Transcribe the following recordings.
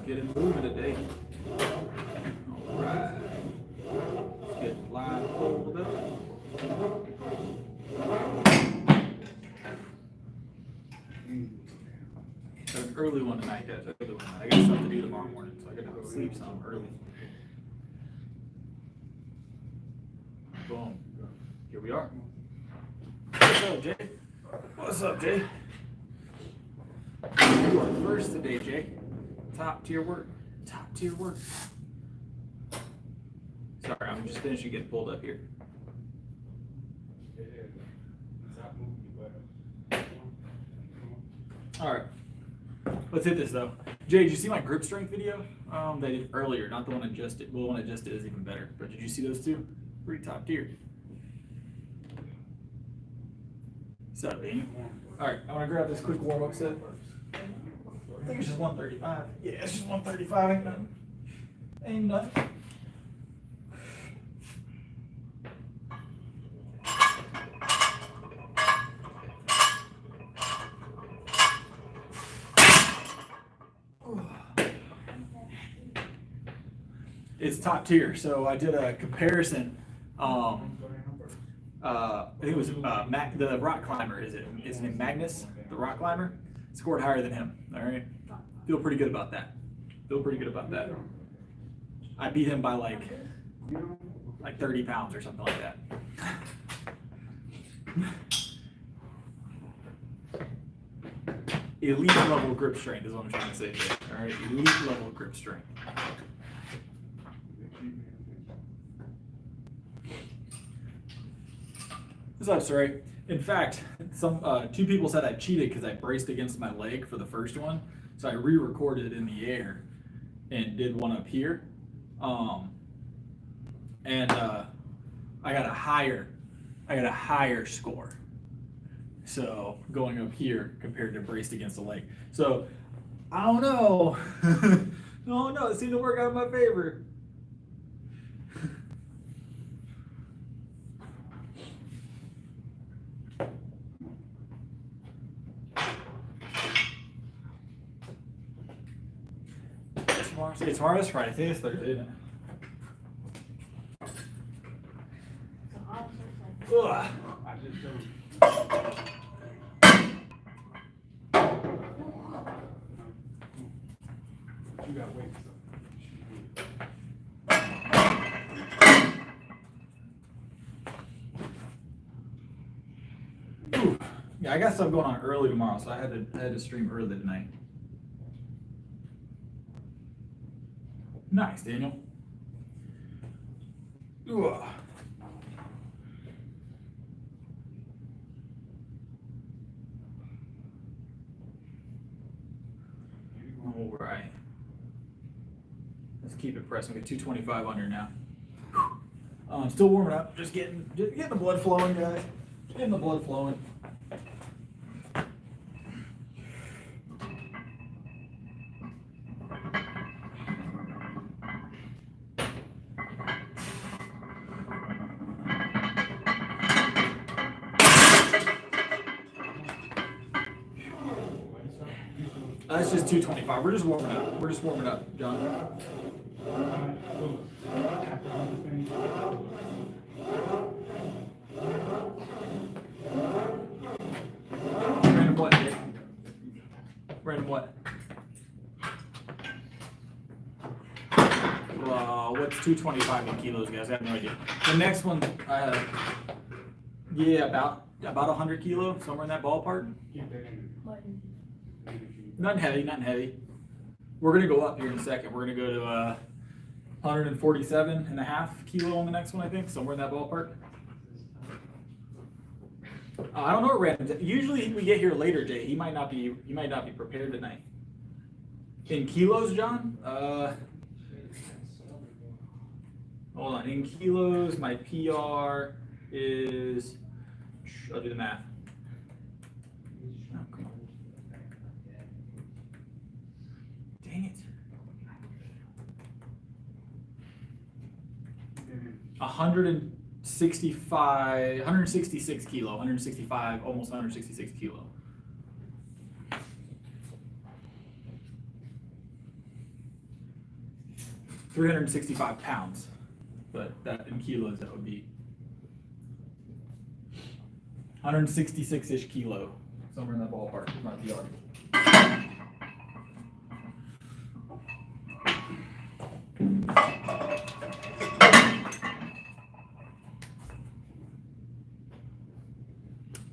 get it moving today. All right. Let's get the line pulled up. Got an early one tonight, guys. Early one. I got stuff to do tomorrow morning, so I gotta go sleep some early. Boom. Here we are. What's up, Jay? What's up, Jay? You are first today, Jay. Top tier work. Top tier work. Sorry, I'm just finishing getting pulled up here. All right. Let's hit this though. Jay, did you see my grip strength video that I did earlier? Not the one I just did. Well, the one I just did is even better. But did you see those two? Pretty top tier. What's up, Daniel? All right, I want to grab this quick warm-up set. I think it's just 135. Yeah, it's just 135. Ain't nothing. Ain't nothing. It's top tier. So I did a comparison. I think it was the rock climber. Is it? His name Magnus, the rock climber, scored higher than him. All right, feel pretty good about that. Feel pretty good about that. I beat him by like 30 pounds or something like that. Elite level grip strength is what I'm trying to say today. All right, elite level grip strength. What's up, Saray? In fact, two people said I cheated because I braced against my leg for the first one, so I re-recorded in the air and did one up here, and I got a higher score. So going up here compared to braced against the leg. So I don't know. No, it seemed to work out in my favor. Tomorrow's Friday. I think it's Thursday, isn't it? Ugh. You gotta wait. Yeah, I got stuff going on early tomorrow, so I had to stream early tonight. Nice, Daniel. Ugh. All right. Let's keep it pressing. We got 225 under now. Still warming up. Just getting the blood flowing, guys. Just getting the blood flowing. That's just 225. We're just warming up, John. Random what, Jay? Random what? What's 225 in kilos, guys? I have no idea. The next one, yeah, about 100 kilo, somewhere in that ballpark. Nothing heavy. We're gonna go up here in a second. We're gonna go to 147.5 kilo on the next one, I think, somewhere in that ballpark. I don't know what random. Usually we get here later, Jay. He might not be prepared tonight. In kilos, John? Hold on. In kilos, my PR is. I'll do the math. Oh, come on. Dang it. 166 kilo, 165, almost 166 kilo. 365 pounds, but that in kilos, that would be 166-ish kilo, somewhere in that ballpark, not the yard.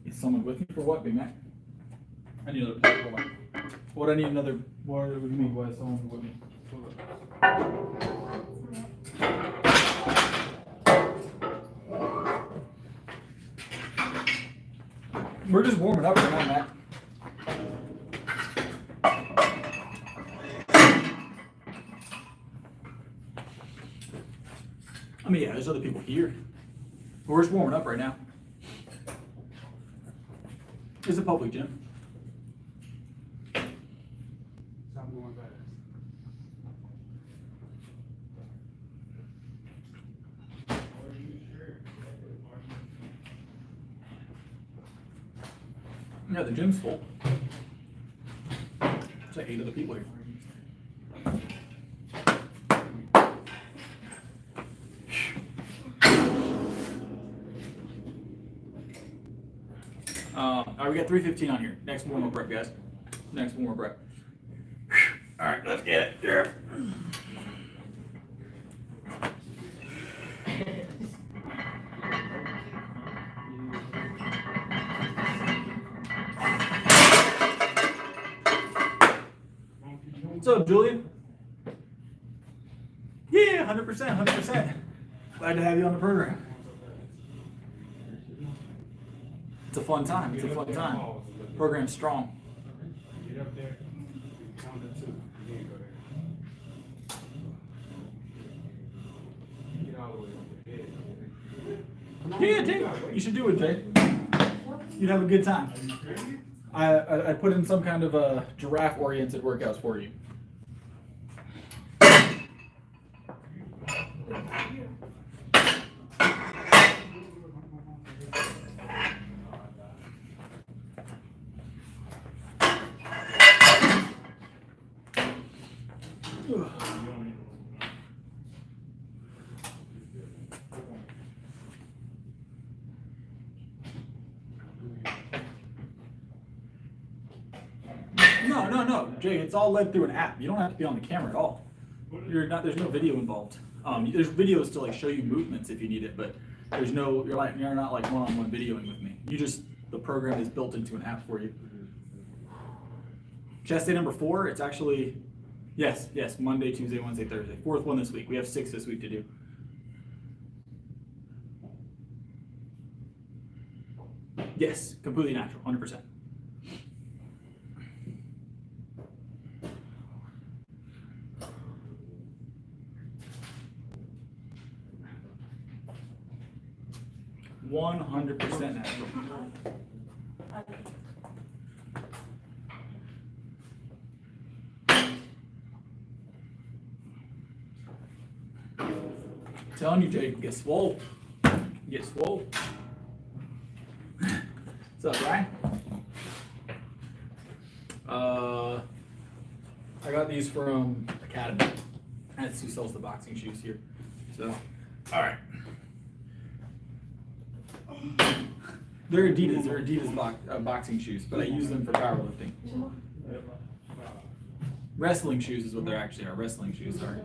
Is someone with me for what, Big Mac? I need another plate. Hold on. What I need another? What do you mean? Why is someone with me? We're just warming up right now, Matt. I mean, yeah, there's other people here. We're just warming up right now. It's a public gym. Yeah, the gym's full. There's like 8 other people here. All right, we got 3:15 on here. Next warm-up rep, guys. Next warm-up rep. All right, let's get it. Here. What's up, Julian? Yeah, 100%, 100%. Glad to have you on the program. It's a fun time. It's a fun time. Program's strong. Get up there, count to 2. You ain't go there. Get all the way up the head. Yeah, Jay. You should do it, Jay. You'd have a good time. I put in some kind of a giraffe-oriented workouts for you. No, Jay, it's all led through an app. You don't have to be on the camera at all. There's no video involved. There's videos to like show you movements if you need it, but you're not like one-on-one videoing with me. The program is built into an app for you. Chest day number 4, it's actually, yes, Monday, Tuesday, Wednesday, Thursday. 4th one this week. We have 6 this week to do. Yes, completely natural, 100%. %100% natural. I'm telling you, Jay, get swole. Get swole. What's up, Ryan? I got these from Academy. That's who sells the boxing shoes here. So, all right. They're Adidas boxing shoes, but I use them for powerlifting. Wrestling shoes is what they're actually are. Wrestling shoes, sorry.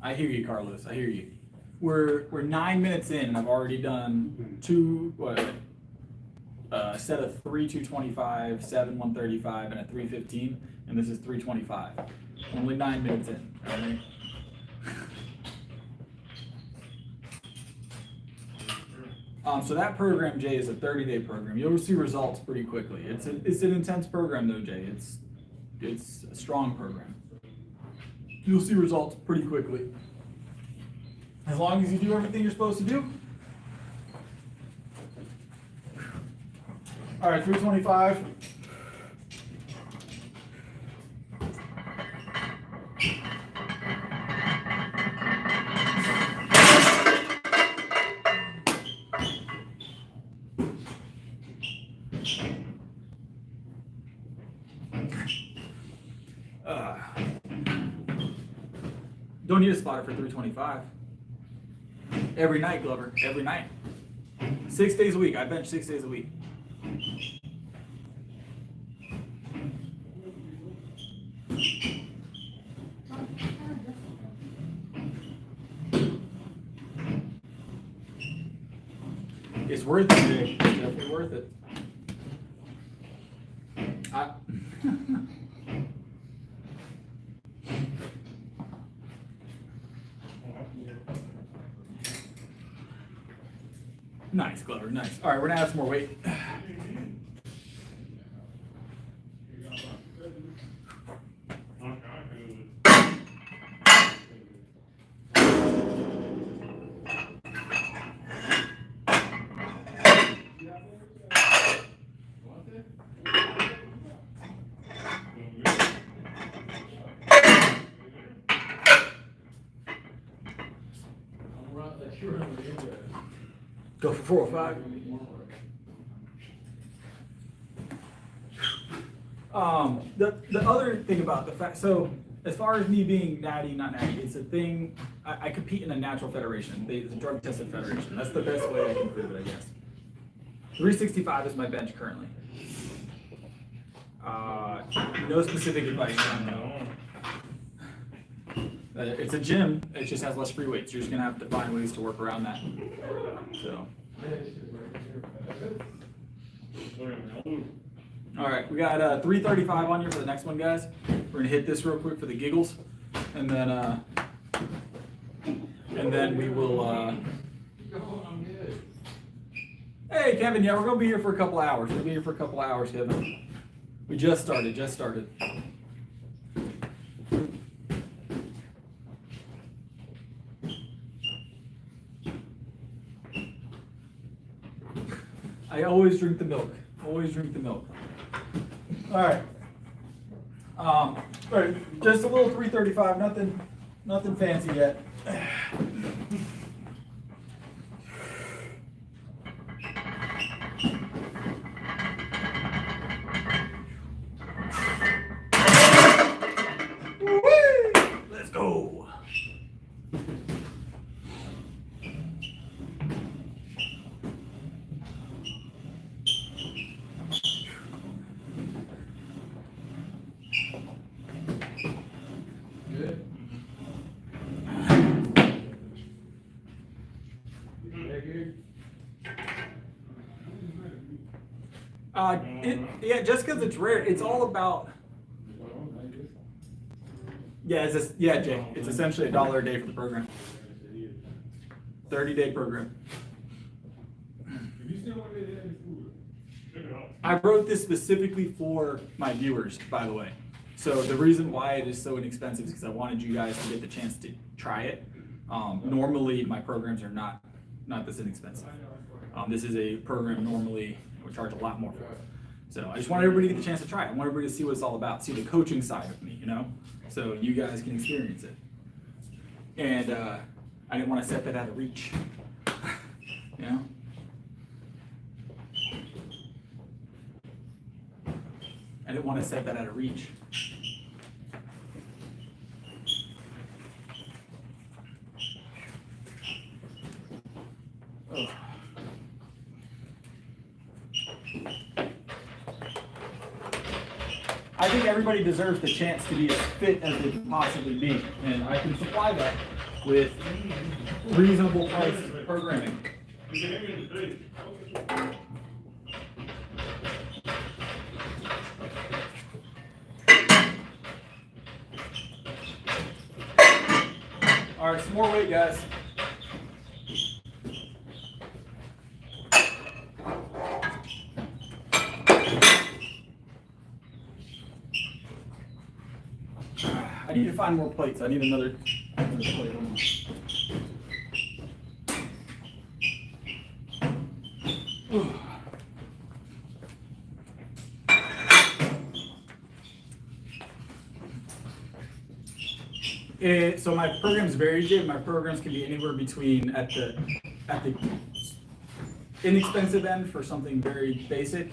I hear you, Carlos. I hear you. We're 9 minutes in, and I've already done a set of 3 225, 7 135, and a 315, and this is 325. Only 9 minutes in. All right? So that program, Jay, is a 30-day program. You'll see results pretty quickly. It's an intense program, though, Jay. It's a strong program. You'll see results pretty quickly. As long as you do everything you're supposed to do. All right, 325. Don't need a spotter for 325. Every night, Glover. Every night. 6 days a week. I bench 6 days a week. It's worth it, Jay. It's definitely worth it. Nice, Glover, nice. All right, we're gonna add some more weight. Go for 405. The other thing about the fact, so as far as me being natty, not natty, it's a thing. I compete in a natural federation. It's a drug tested federation. That's the best way I can prove it, I guess. 365 is my bench currently. No specific advice on that. It's a gym. It just has less free weights. You're just gonna have to find ways to work around that. So. All right, we got 335 on here for the next one, guys. We're gonna hit this real quick for the giggles, and then we will. Hey, Kevin. Yeah, we're gonna be here for a couple hours. We'll be here for a couple hours, Kevin. We just started. I always drink the milk. Always drink the milk. All right. All right. Just a little 335. Nothing fancy yet. Let's go. Yeah, just because it's rare, it's all about. Yeah, Jay. It's essentially $1 a day for the program. 30-day program. I wrote this specifically for my viewers, by the way. So the reason why it is so inexpensive is because I wanted you guys to get the chance to try it. Normally, my programs are not this inexpensive. This is a program normally we charge a lot more for. So I just want everybody to get the chance to try it. I want everybody to see what it's all about, see the coaching side of me, so you guys can experience it. And I didn't want to set that out of reach, I didn't want to set that out of reach. Ugh. I think everybody deserves the chance to be as fit as they can possibly be, and I can supply that with reasonable price programming. All right, some more weight, guys. I need to find more plates. I need another plate. So my programs vary, Jay. My programs can be anywhere between at the inexpensive end for something very basic,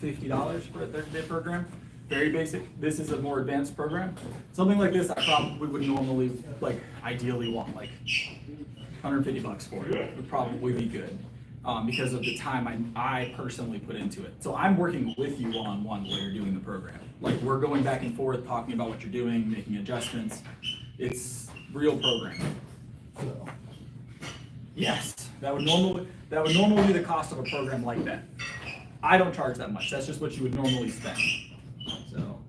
$50 for a 30-day program, very basic. This is a more advanced program. Something like this, I probably would normally, like, ideally want like $150 for it. Would probably be good because of the time I personally put into it. So I'm working with you one-on-one while you're doing the program. Like, we're going back and forth, talking about what you're doing, making adjustments. It's real programming. So, yes, that would normally be the cost of a program like that. I don't charge that much. That's just what you would normally spend. So.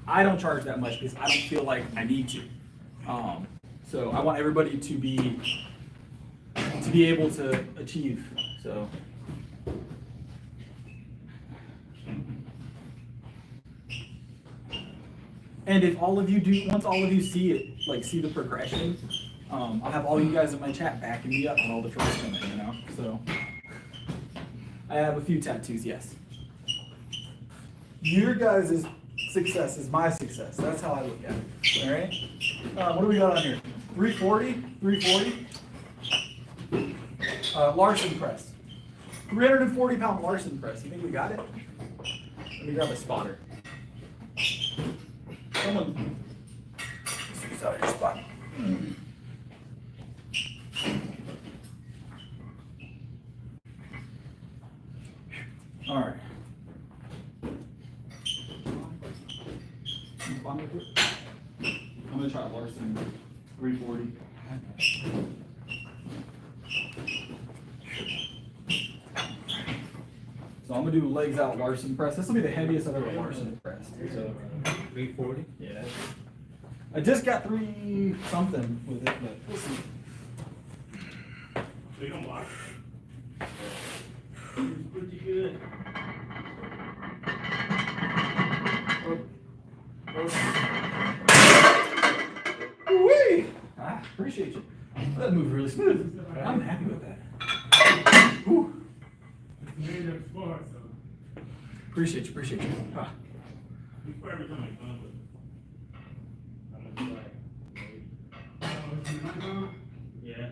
I don't charge that much because I don't feel like I need to. So I want everybody to be able to achieve. So. And if all of you once all of you see it, like see the progression, I'll have all you guys in my chat backing me up on all the tricks coming, you know? So I have a few tattoos, yes. Your guys' success is my success. That's how I look at it. All right? What do we got on here? 340, 340. Larson press. 340-pound Larson press. You think we got it? Let me grab a spotter. Someone, scoot out of your spot. All right. I'm gonna try Larson 340. So I'm gonna do legs out Larson press. This will be the heaviest I've ever Larson pressed. So 340. yeah. I just got 3 something with it, but we'll see. So you don't block? It's pretty good. Woo-wee! Appreciate you. That moved really smooth. I'm happy with that. Woo. Appreciate you. Ah. Yeah.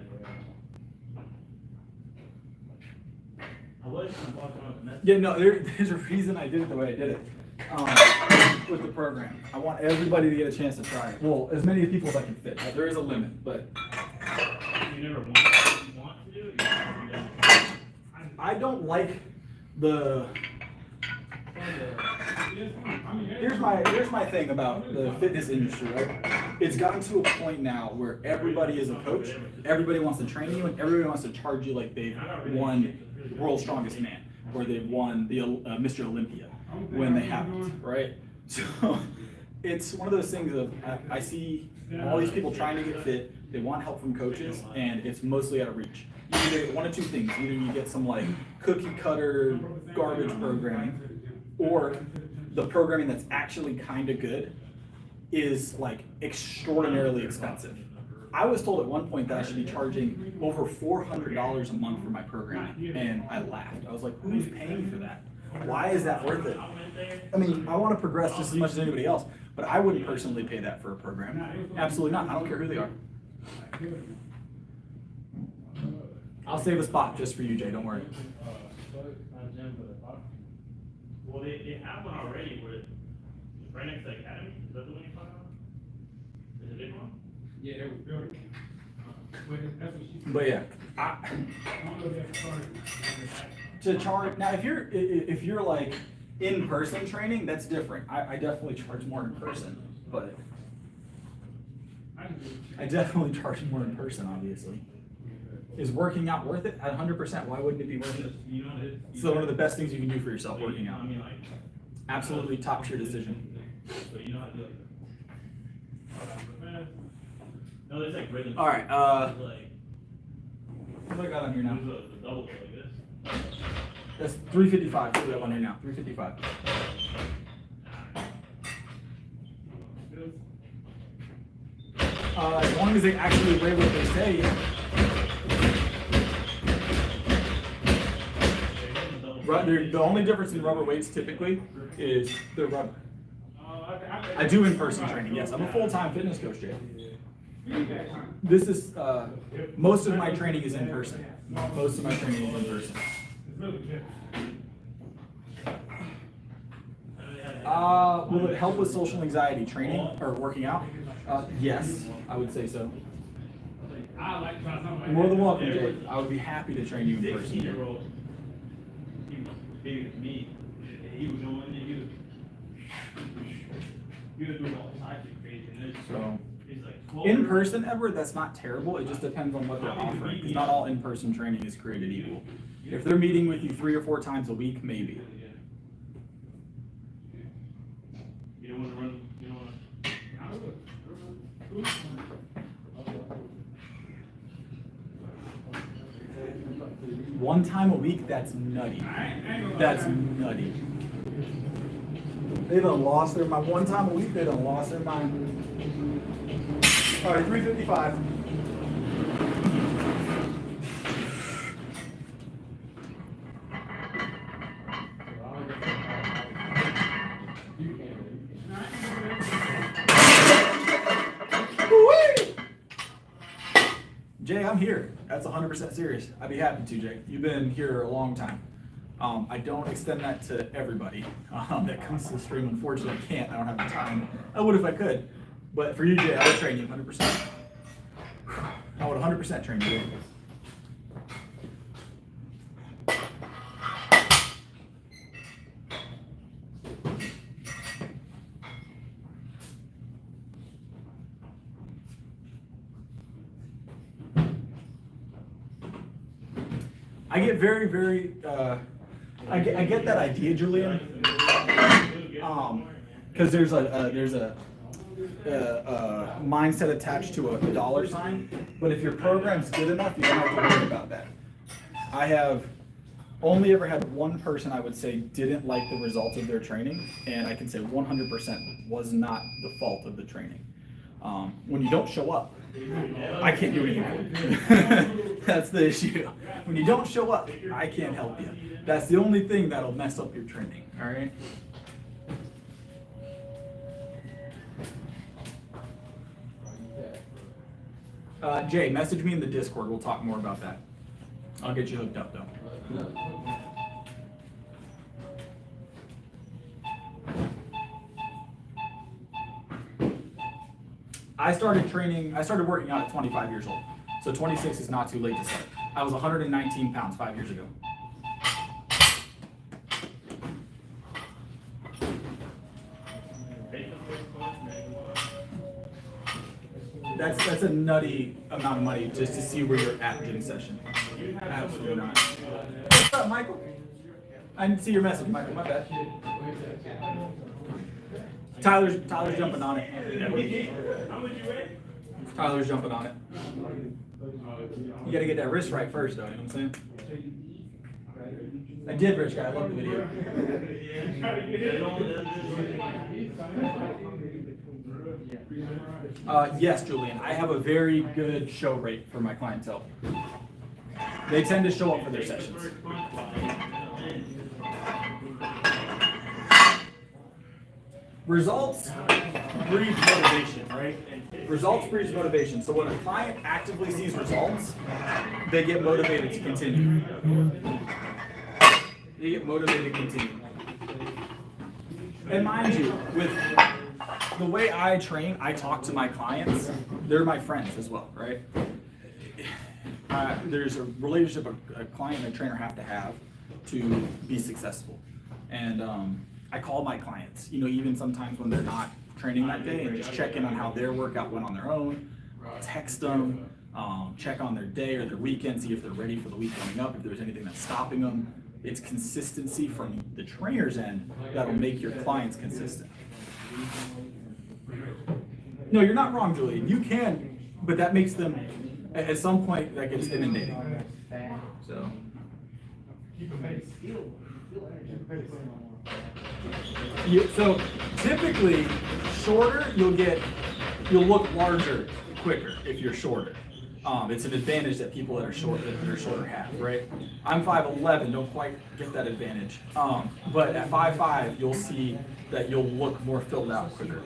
Yeah, no, there's a reason I did it the way I did it with the program. I want everybody to get a chance to try it. Well, as many people as I can fit. There is a limit, but You never want to do it? I don't like the. Here's my thing about the fitness industry, right? It's gotten to a point now where everybody is a coach, everybody wants to train you, and everybody wants to charge you like they've won World's Strongest Man, or they've won the Mr. Olympia when they haven't, right? So it's one of those things of I see all these people trying to get fit, they want help from coaches, and it's mostly out of reach. Either one of two things: either you get some like cookie cutter garbage programming, or the programming that's actually kind of good is like extraordinarily expensive. I was told at one point that I should be charging over $400 a month for my programming, and I laughed. I was like, who's paying for that? Why is that worth it? I mean, I want to progress just as much as anybody else, but I wouldn't personally pay that for a program. Absolutely not. I don't care who they are. I'll save a spot just for you, Jay. Don't worry. Well, they have one already where it's right next to the academy. Is that the one you're talking about? Is it a big one? Yeah, they were building. That's what she said. But yeah, I don't know if that's started. to charge now, if you're like in person training, that's different. I definitely charge more in person, but I definitely charge more in person. Obviously, is working out worth it? 100%. Why wouldn't it be worth it? It's one of the best things you can do for yourself. Working out. Absolutely top tier decision. No, there's like rhythm. All right. Like, What do I got on here now? there's a double like this. That's 355. What do we have on here now? 355. As long as they actually weigh what they say. The only difference in rubber weights typically is the rubber. I do in-person training, yes. I'm a full-time fitness coach, Jay. This is, most of my training is in person. Most of my training is in person. It's really good. Will it help with social anxiety training or working out? Yes, I would say so. I like trying something. More than welcome, Jay. I would be happy to train you in person. 16-year-old, he was bigger than me, and he was doing it, he was doing all types of crazy, and it's So, it's like in person, Edward, that's not terrible. It just depends on what they're offering, because not all in-person training is created equal. If they're meeting with you 3 or 4 times a week, maybe. You don't want to run, you don't want One time a week, that's nutty. That's nutty. They done lost their mind. One time a week, they done lost their mind. All right, 355. Jay, I'm here. That's 100% serious. I'd be happy to, Jay. You've been here a long time. I don't extend that to everybody that comes to the stream. Unfortunately, I can't. I don't have the time. I would if I could. But for you, Jay, I would train you 100%. I would 100% train you. I get very, very, I get that idea, Julian, because there's a mindset attached to a dollar sign, but if your program's good enough, you don't have to worry about that. I have only ever had one person I would say didn't like the results of their training, and I can say 100% was not the fault of the training. When you don't show up, I can't do anything for you. That's the issue. When you don't show up, I can't help you. That's the only thing that'll mess up your training, all right? Jay, message me in the Discord. We'll talk more about that. I'll get you hooked up, though. I started working out at 25 years old. So 26 is not too late to start. I was 119 pounds 5 years ago. That's a nutty amount of money just to see where you're at in session. Absolutely not. What's up, Michael? I didn't see your message, Michael. My bad. Tyler's jumping on it. Tyler's jumping on it. You gotta get that wrist right first, though. You know what I'm saying? I did, Rich guy. I love the video. Yes, Julian. I have a very good show rate for my clientele. They tend to show up for their sessions. Results breeds motivation, right? Results breeds motivation. So when a client actively sees results, they get motivated to continue. They get motivated to continue. And mind you, with the way I train, I talk to my clients. They're my friends as well, right? There's a relationship a client and a trainer have to be successful. And I call my clients, even sometimes when they're not training that day, and just check in on how their workout went on their own, text them, check on their day or their weekend, see if they're ready for the week coming up, if there's anything that's stopping them. It's consistency from the trainer's end that'll make your clients consistent. No, you're not wrong, Julian. You can, but that makes them, at some point, that gets inundating. So. So typically, shorter, you'll look larger quicker if you're shorter. It's an advantage that people that are shorter have, right? I'm 5'11", don't quite get that advantage. But at 5'5", you'll see that you'll look more filled out quicker.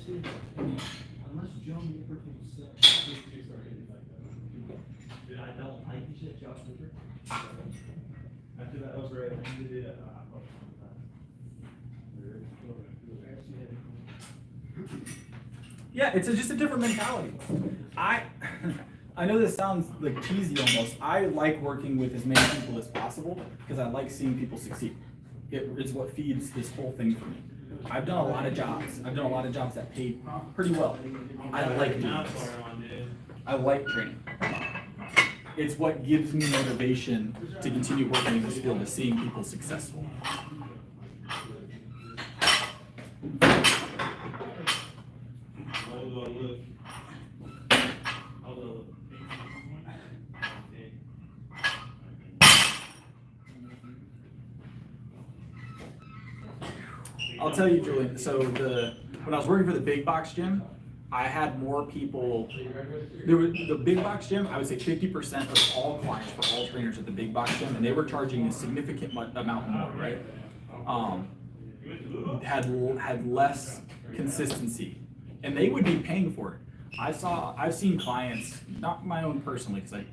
see, unless John Nickerson said, they start hitting like that. Dude, I don't like you said Josh Nickerson. After that over at Andy, Yeah, it's just a different mentality. I know this sounds like cheesy almost. I like working with as many people as possible because I like seeing people succeed. It's what feeds this whole thing for me. I've done a lot of jobs. I've done a lot of jobs that paid pretty well. I like doing this. I like training. It's what gives me motivation to continue working in this field, is seeing people successful. I'll tell you, Julian, so when I was working for the big box gym, I had more people. The big box gym, I would say 50% of all clients for all trainers at the big box gym, and they were charging a significant amount more, right? Had less consistency, and they would be paying for it. I've seen clients, not my own personally, because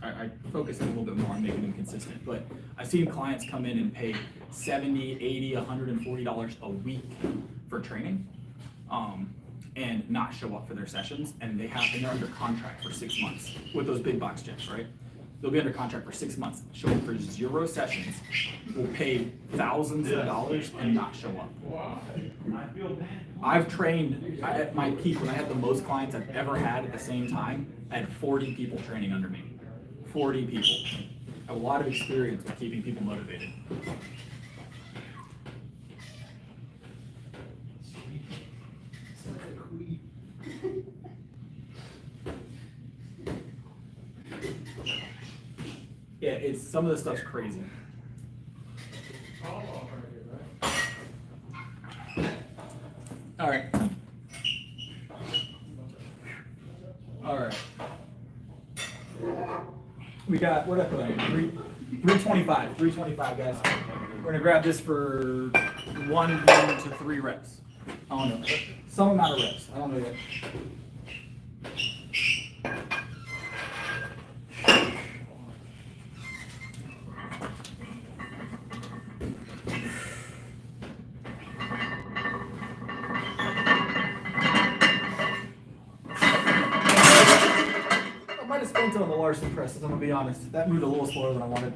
I focus a little bit more on making them consistent, but I've seen clients come in and pay $70, $80, $140 a week for training, and not show up for their sessions, and they're under contract for 6 months with those big box gyms, right? They'll be under contract for 6 months, show up for 0 sessions, will pay thousands of dollars and not show up. I've trained, at my peak, when I had the most clients I've ever had at the same time, I had 40 people training under me. 40 people. I have a lot of experience with keeping people motivated. Yeah, some of the stuff's crazy. All right. We got, what did I put on here? 325, guys. We're gonna grab this for 1 to 3 reps. I don't know, some amount of reps. I don't know yet. On the Larson presses, I'm gonna be honest. That moved a little slower than I wanted.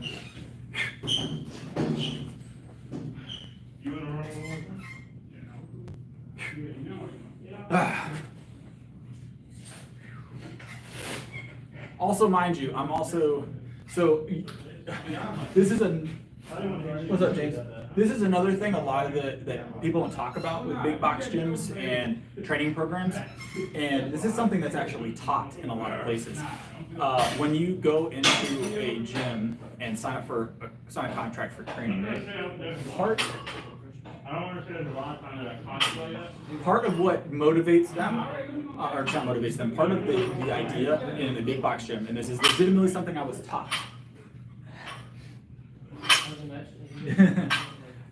Also, mind you, I'm also this is what's up, James? This is another thing a lot of that people don't talk about with big box gyms and training programs, and this is something that's actually taught in a lot of places. When you go into a gym and sign a contract for training, right? Part of what motivates them, or not motivates them, part of the idea in the big box gym, and this is legitimately something I was taught.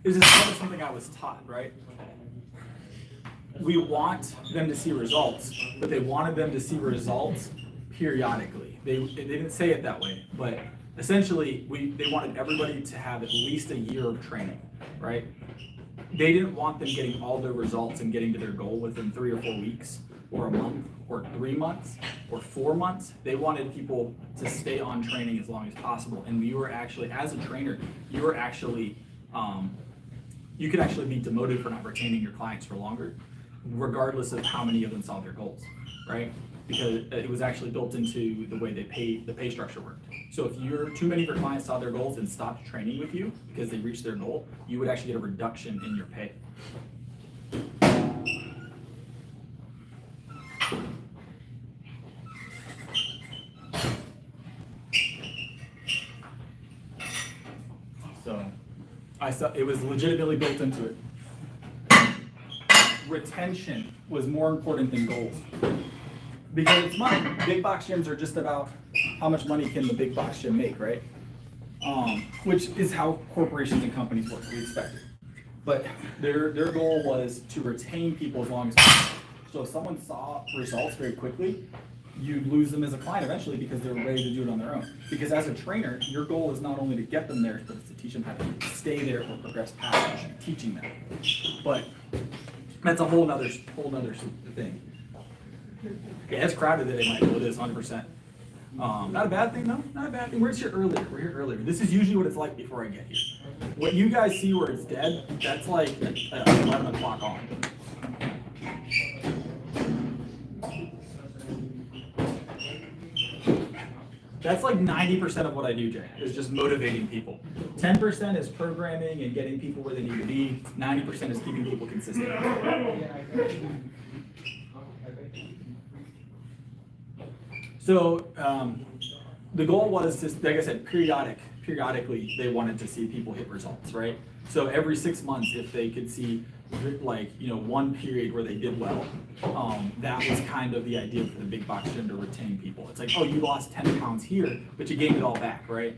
This is part of something I was taught, right? We want them to see results, but they wanted them to see results periodically. They didn't say it that way, but essentially they wanted everybody to have at least a year of training, right? They didn't want them getting all their results and getting to their goal within 3 or 4 weeks, or a month, or 3 months, or 4 months. They wanted people to stay on training as long as possible. And you were actually, as a trainer, you were actually, you could actually be demoted for not retaining your clients for longer, regardless of how many of them saw their goals, right? Because it was actually built into the way the pay structure worked. So if too many of your clients saw their goals and stopped training with you because they reached their goal, you would actually get a reduction in your pay. So I saw it was legitimately built into it. Retention was more important than goals. Because it's money. Big box gyms are just about how much money can the big box gym make, right? Which is how corporations and companies work. We expect it. But their goal was to retain people as long as possible. So if someone saw results very quickly, you'd lose them as a client eventually because they're ready to do it on their own. Because as a trainer, your goal is not only to get them there, but to teach them how to stay there or progress past teaching them. But that's a whole nother thing. Yeah, it's crowded today, Michael. It is 100%. Not a bad thing though. Not a bad thing. We're here earlier. We're here earlier. This is usually what it's like before I get here. What you guys see where it's dead, that's like 11 o'clock on. That's like 90% of what I do, Jay, is just motivating people. 10% is programming and getting people where they need to be. 90% is keeping people consistent. So the goal was to, like I said, periodically they wanted to see people hit results, right? So every 6 months, if they could see like, one period where they did well, that was kind of the idea for the big box gym to retain people. It's like, oh, you lost 10 pounds here, but you gained it all back, right?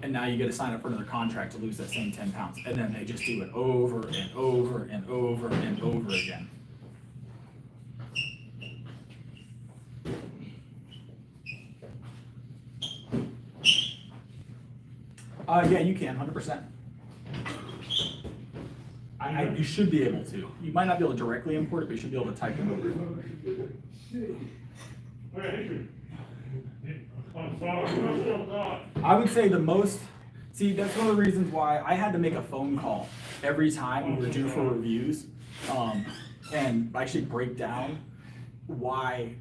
And now you got to sign up for another contract to lose that same 10 pounds. And then they just do it over and over and over and over again. Yeah, you can, 100%. You should be able to. You might not be able to directly import it, but you should be able to type them over. I would say the most, see, that's one of the reasons why I had to make a phone call every time we were due for reviews, and actually break down why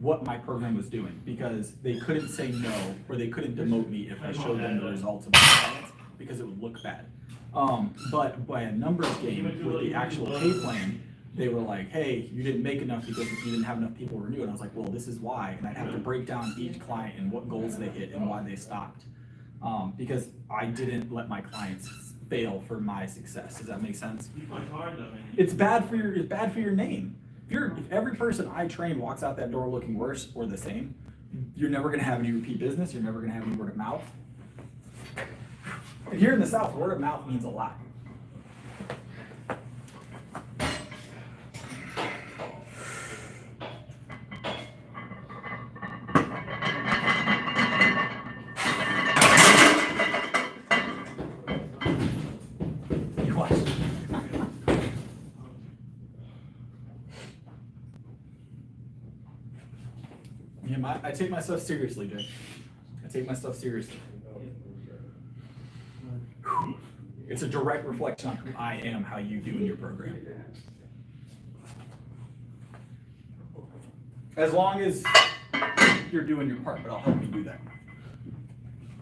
what my program was doing, because they couldn't say no, or they couldn't demote me if I showed them the results of my clients, because it would look bad. But by a numbers game with the actual pay plan, they were like, hey, you didn't make enough because you didn't have enough people renew. And I was like, well, this is why. And I'd have to break down each client and what goals they hit and why they stopped. Because I didn't let my clients fail for my success. Does that make sense? It's bad for your name. If every person I train walks out that door looking worse or the same, you're never gonna have any repeat business, you're never gonna have any word of mouth. And here in the South, word of mouth means a lot. I take my stuff seriously, Jay. I take my stuff seriously. It's a direct reflection on who I am, how you do in your program. As long as you're doing your part, but I'll help you do that.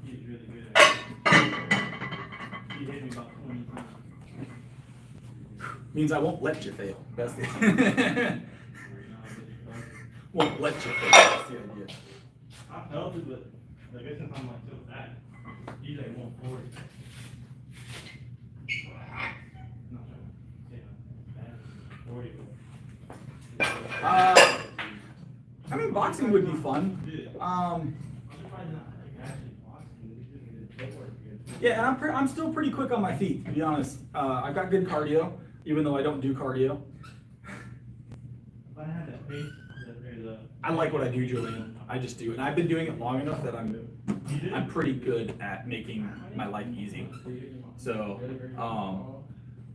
He's really good at it. He hit me about 20 times. Means I won't let you fail. That's the won't let you fail. That's the idea. I felt it, but I guess since I'm like so fat, he's like 140. I'm not trying to say bad, 40. I mean, boxing would be fun. Yeah, and I'm still pretty quick on my feet, to be honest. I've got good cardio, even though I don't do cardio. If I had that pace, I like what I do, Julian. I just do, and I've been doing it long enough that I'm pretty good at making my life easy. So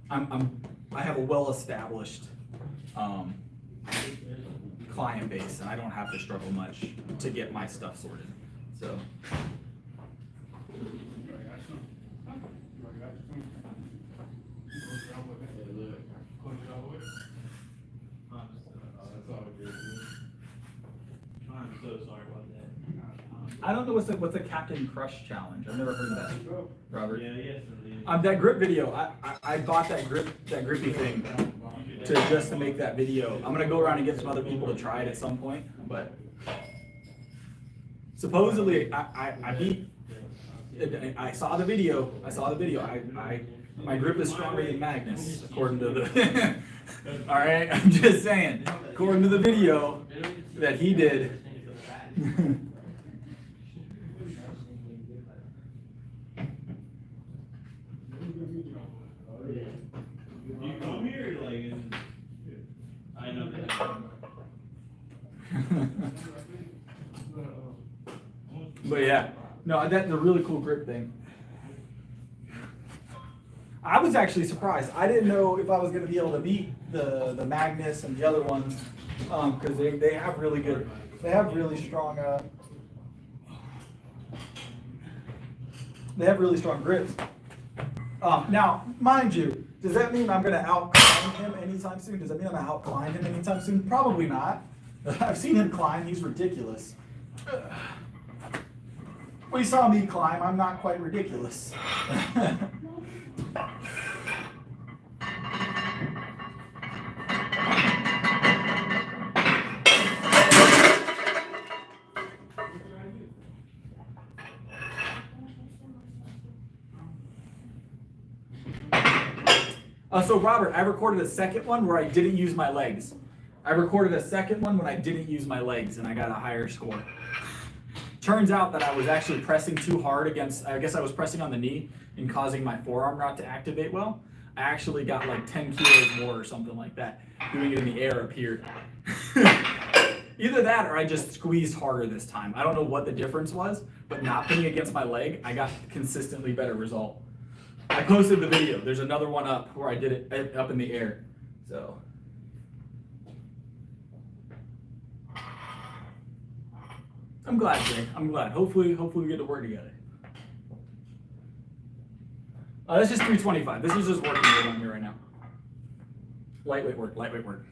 I have a well-established client base, and I don't have to struggle much to get my stuff sorted. So. I'm so sorry about that. I don't know what's the Captain Crush challenge. I've never heard of that, Robert. Yeah, yes. That grip video. I bought that grippy thing to make that video. I'm gonna go around and get some other people to try it at some point, but supposedly I saw the video. My grip is stronger than Magnus, according to the. All right, I'm just saying. According to the video that he did. But yeah, no, that's a really cool grip thing. I was actually surprised. I didn't know if I was going to be able to beat the Magnus and the other ones, because they have really good, they have really strong grips. Now, mind you, does that mean I'm going to out-climb him anytime soon? Does that mean I'm going to out-climb him anytime soon? Probably not. I've seen him climb. He's ridiculous. Well, you saw me climb. I'm not quite ridiculous. So Robert, I recorded a second one where I didn't use my legs. I recorded a second one when I didn't use my legs, and I got a higher score. Turns out that I was actually pressing too hard against, I guess I was pressing on the knee and causing my forearm not to activate well. I actually got like 10 kilos more or something like that, doing it in the air up here. Either that or I just squeezed harder this time. I don't know what the difference was, but not putting against my leg, I got consistently better result. I posted the video. There's another one up where I did it up in the air. So. I'm glad, Jay. I'm glad. Hopefully we get to work together. This is 325. This is just working good on me right now. Lightweight work, lightweight work.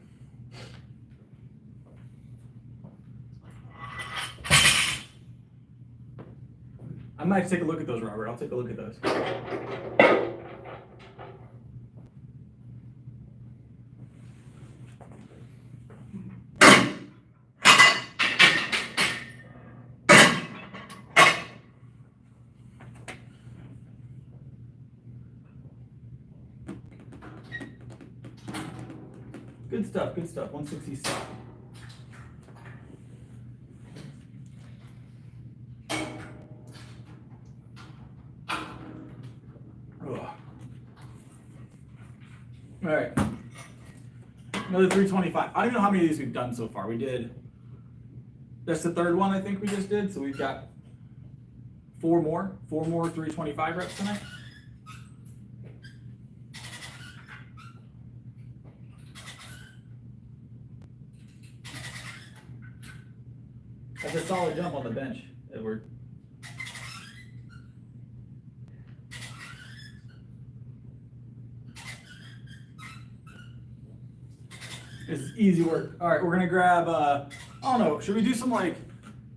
I might take a look at those, Robert. I'll take a look at those. Good stuff, good stuff. 166. All right, another 325. I don't even know how many of these we've done so far. We did, that's the third one I think we just did. So we've got four more 325 reps tonight. That's a solid jump on the bench, Edward. It's easy work. All right, we're gonna grab, I don't know, should we do some like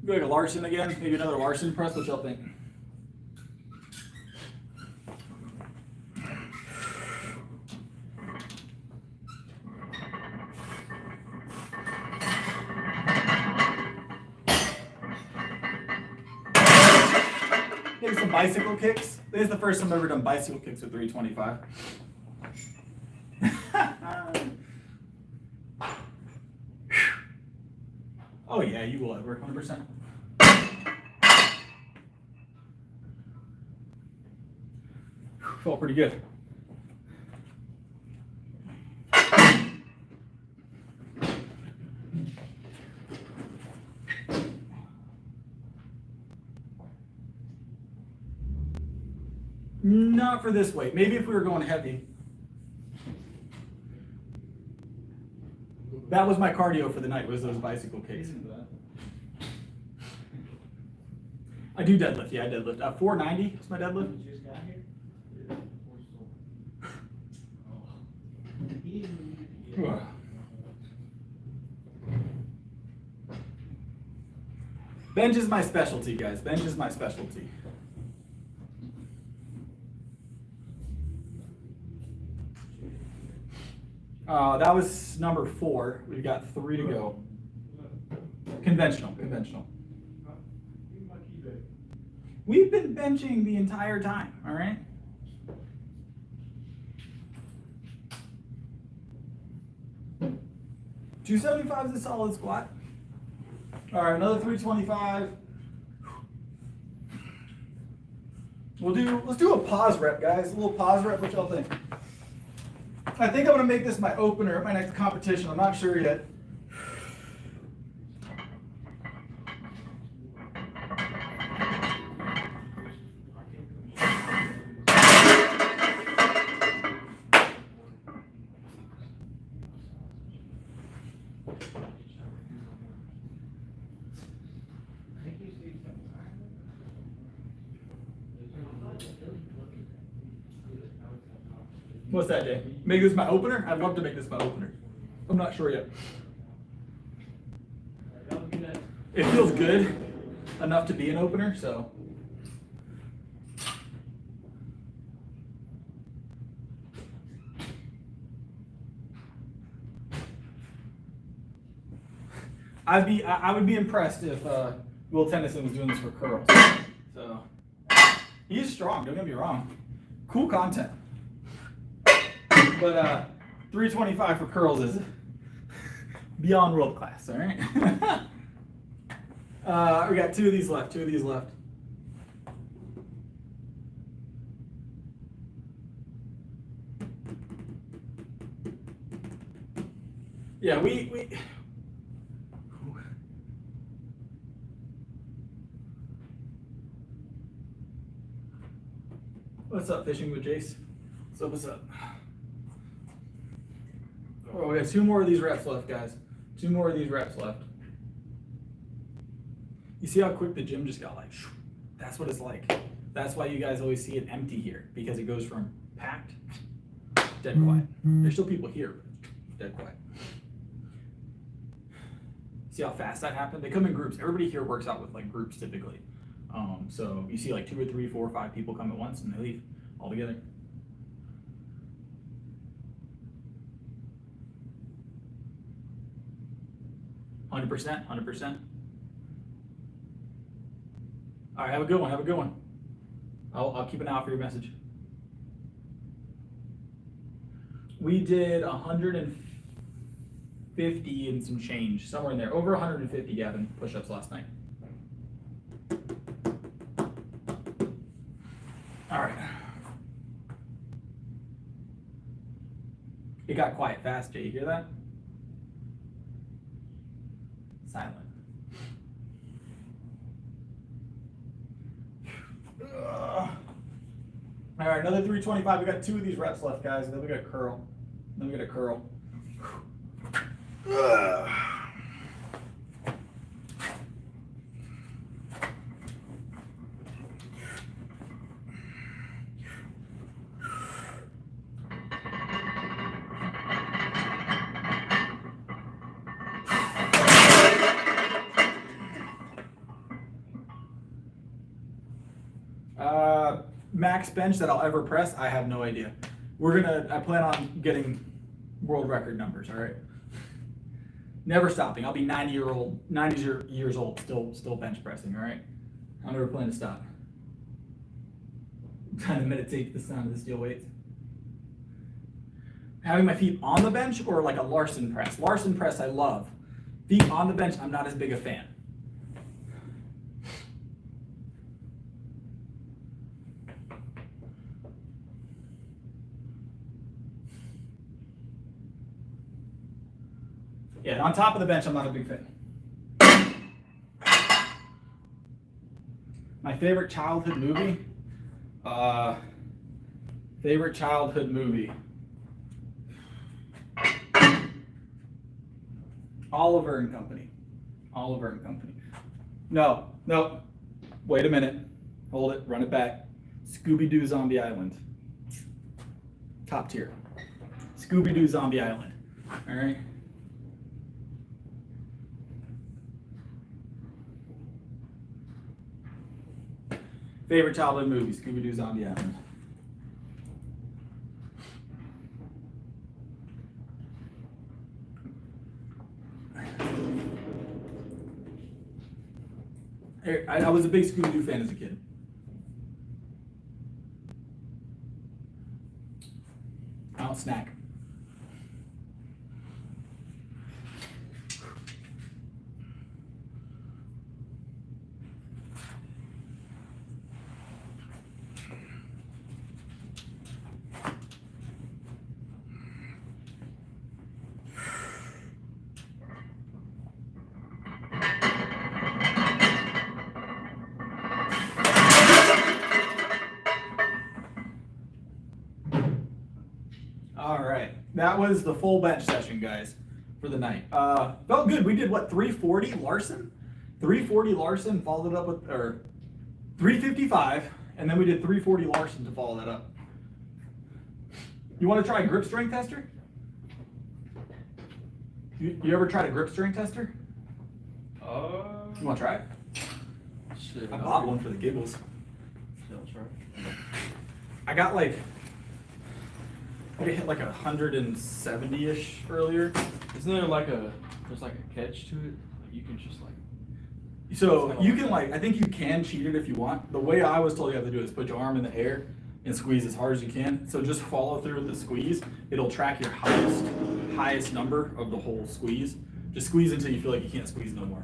a Larson again? Maybe another Larson press, what y'all think? Maybe some bicycle kicks. This is the first time I've ever done bicycle kicks with 325. Oh yeah, you will, Edward, 100%. Felt pretty good. Not for this weight. Maybe if we were going heavy. That was my cardio for the night, was those bicycle kicks. I do deadlift, yeah, I deadlift. 490 is my deadlift. Bench is my specialty, guys. Bench is my specialty. That was number 4. We've got 3 to go. Conventional. We've been benching the entire time, all right? $275 is a solid squat. All right, another 325. Let's do a pause rep, guys. A little pause rep, what y'all think? I think I'm gonna make this my opener at my next competition. I'm not sure yet. What's that, Jay? Make this my opener? I'd love to make this my opener. I'm not sure yet. It feels good enough to be an opener, so. I would be impressed if Will Tennyson was doing this for curls. So he's strong, don't get me wrong. Cool content. But 325 for curls is beyond world class, all right? We got two of these left. Yeah, we What's up, Fishing with Jace? What's up? Oh, we got 2 more of these reps left, guys. 2 more of these reps left. You see how quick the gym just got like, that's what it's like. That's why you guys always see it empty here, because it goes from packed, dead quiet. There's still people here, but dead quiet. See how fast that happened? They come in groups. Everybody here works out with like groups typically. So you see like 2 or 3, 4 or 5 people come at once and they leave all together. %, 100%. All right, have a good one. I'll keep an eye out for your message. We did 150 and some change, somewhere in there. Over 150, Gavin, push-ups last night. All right. It got quiet fast, Jay. You hear that? Silent. All right, another 325. We got 2 of these reps left, guys. And then we got a curl. Max bench that I'll ever press, I have no idea. I plan on getting world record numbers, all right? Never stopping. I'll be 90 years old, still bench pressing, all right? I never plan to stop. I'm trying to meditate to the sound of the steel weights. Having my feet on the bench or like a Larson press. Larson press I love. Feet on the bench, I'm not as big a fan. Yeah, on top of the bench, I'm not a big fan. My favorite childhood movie? Oliver and Company. No. Wait a minute. Hold it, run it back. Scooby-Doo Zombie Island. Top tier. Scooby-Doo Zombie Island. All right. Favorite childhood movie, Scooby-Doo Zombie Island. I was a big Scooby-Doo fan as a kid. I don't snack. All right, that was the full bench session, guys, for the night. Felt good. We did what, 340 Larson? 340 Larson, followed it up with, or 355, and then we did 340 Larson to follow that up. You want to try a grip strength tester? You ever tried a grip strength tester? You want to try it? Shit. I bought one for the giggles. Yeah, I'll try. I got like, I hit like 170-ish earlier. Isn't there like there's like a catch to it? Like you can just like. So you can like, I think you can cheat it if you want. The way I was told you have to do it is put your arm in the air and squeeze as hard as you can. So just follow through with the squeeze. It'll track your highest number of the whole squeeze. Just squeeze until you feel like you can't squeeze no more.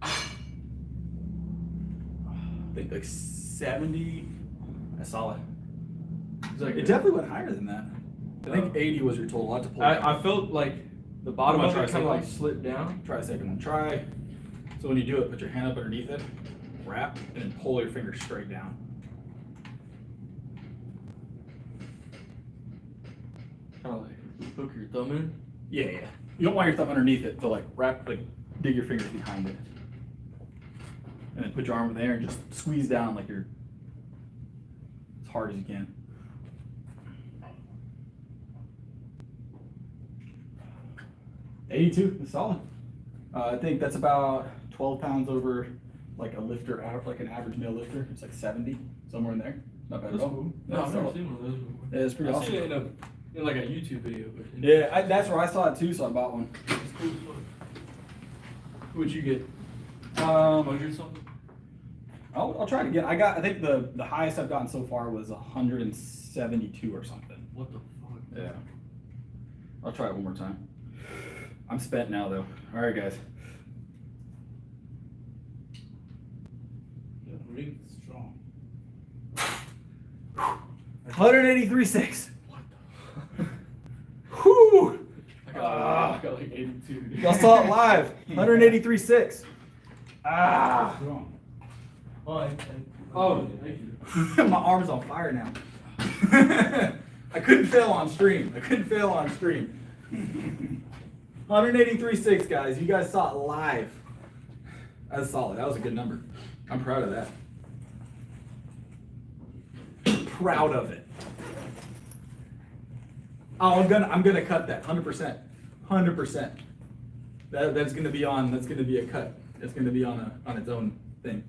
I think like 70. That's solid. Like It definitely went higher than that. I think 80 was your total. I'll have to pull it out. I felt like the bottom I'm of gonna it try kind of a like second. slipped down. Try a second one. Try. So when you do it, put your hand up underneath it, wrap, and then pull your finger straight down. Kind of like hook your thumb in. Yeah, yeah. You don't want your thumb underneath it, so like wrap, like dig your fingers behind it. And then put your arm in there and just squeeze down like you're as hard as you can. $82 is solid. I think that's about 12 pounds over like a lifter, like an average male lifter. It's like 70, somewhere in there. Not bad at That's all. cool. Yeah, No, I've never solid. seen one of those before. Yeah, it's pretty I've awesome. seen it in like a YouTube video. But Yeah, that's where I saw it too, so I bought one. It's cool as fuck. What'd you get? 100 100 something? I'll try it again. I think the highest I've gotten so far was 172 or something. What the fuck? Yeah. I'll try it one more time. I'm spent now though. All right, guys. Yeah, really strong. 183.6. What the? Whew. I got like 82. dude. Y'all saw it live. 183.6. Ah. Oh, thank you. My arm's on fire now. I couldn't fail on stream. 183.6, guys. You guys saw it live. That's solid. That was a good number. I'm proud of that. Proud of it. Oh, I'm gonna cut that. 100%. 100%. That's gonna be on. That's gonna be a cut. It's gonna be on its own thing.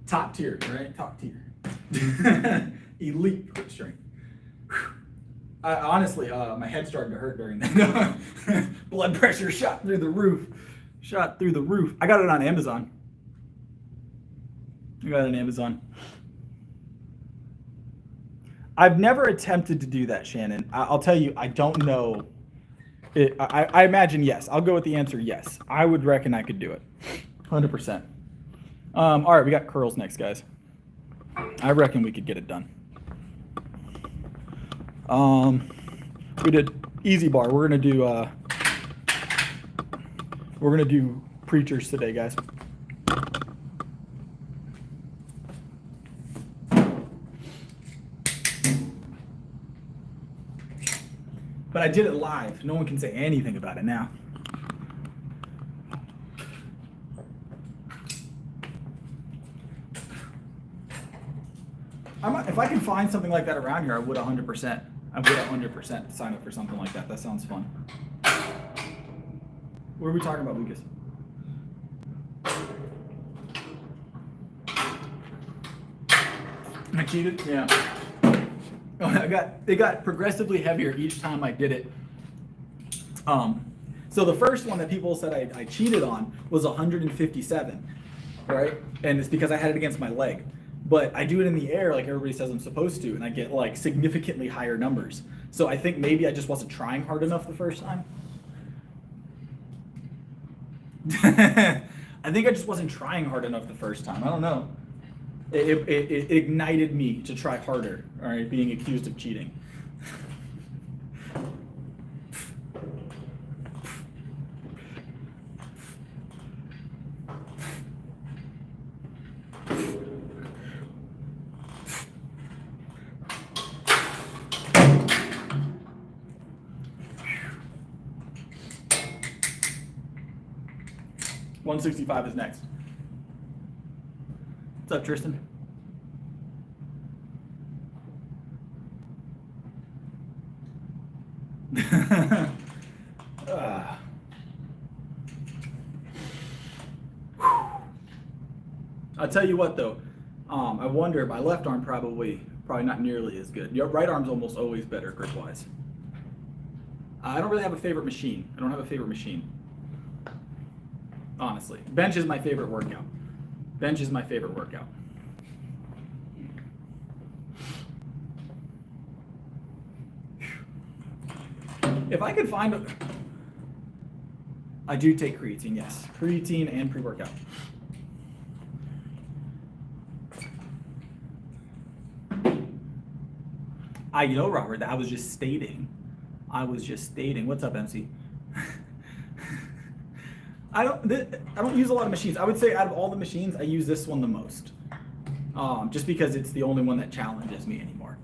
Top tier, right? Top tier. Elite grip strength. Honestly, my head started to hurt during that. Blood pressure shot through the roof. I got it on Amazon. I've never attempted to do that, Shannon. I'll tell you, I don't know. I imagine yes. I'll go with the answer yes. I would reckon I could do it. 100%. All right, we got curls next, guys. I reckon we could get it done. We did easy bar. We're gonna do preachers today, guys. But I did it live. No one can say anything about it now. If I can find something like that around here, I would 100%. I would 100% sign up for something like that. That sounds fun. What are we talking about, Lucas? I cheated? Yeah. Oh, it got progressively heavier each time I did it. So the first one that people said I cheated on was 157, right? And it's because I had it against my leg. But I do it in the air like everybody says I'm supposed to, and I get like significantly higher numbers. So I think maybe I just wasn't trying hard enough the first time. I think I just wasn't trying hard enough the first time. I don't know. It ignited me to try harder, all right, being accused of cheating. 165 is next. What's up, Tristan? I'll tell you what though, I wonder, my left arm probably not nearly as good. Your right arm's almost always better grip wise. I don't really have a favorite machine. I don't have a favorite machine. Honestly, bench is my favorite workout. Bench is my favorite workout. If I could find I do take creatine, yes. Creatine and pre-workout. You know, Robert, I was just stating. What's up, MC? I don't use a lot of machines. I would say out of all the machines, I use this one the most. Just because it's the only one that challenges me anymore.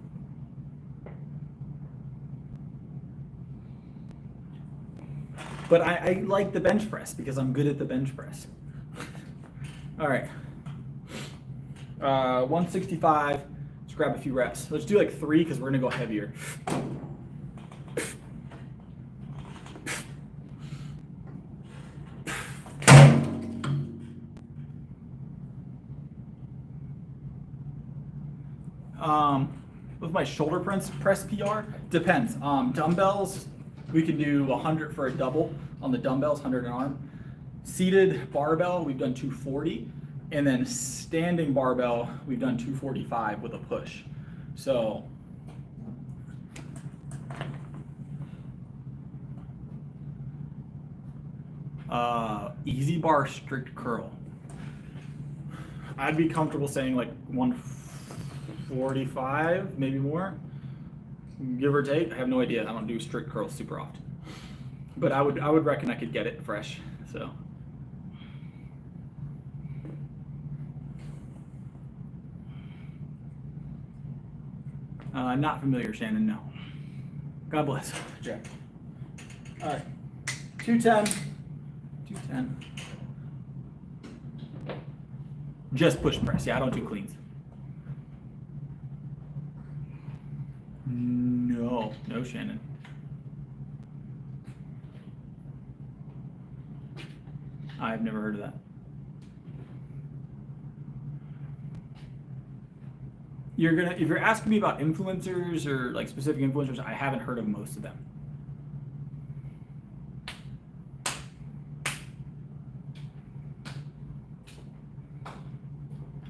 But I like the bench press because I'm good at the bench press. All right. 165. Let's grab a few reps. Let's do like 3 because we're gonna go heavier. With my shoulder press PR, depends. Dumbbells, we can do 100 for a double on the dumbbells, 100 an arm. Seated barbell, we've done 240. And then standing barbell, we've done 245 with a push. So, easy bar strict curl. I'd be comfortable saying like 145, maybe more, give or take. I have no idea. I don't do strict curls super often, but I would reckon I could get it fresh. So. Not familiar, Shannon, no. God bless, Jack. All right, 210, 210. Just push press, yeah, I don't do cleans. No, Shannon. I've never heard of that. If you're asking me about influencers or like specific influencers, I haven't heard of most of them.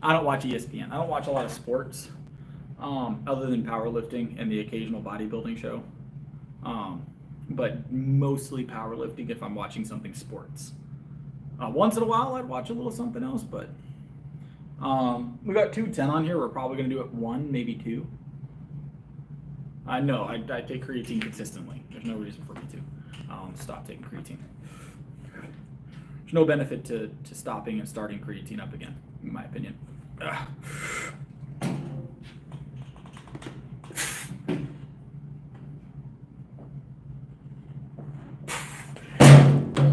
I don't watch ESPN. I don't watch a lot of sports, other than powerlifting and the occasional bodybuilding show. But mostly powerlifting if I'm watching something sports. Once in a while, I'd watch a little something else, but we got 210 on here. We're probably going to do it 1, maybe 2. No, I take creatine consistently. There's no reason for me to stop taking creatine. There's no benefit to stopping and starting creatine up again, in my opinion. Ugh.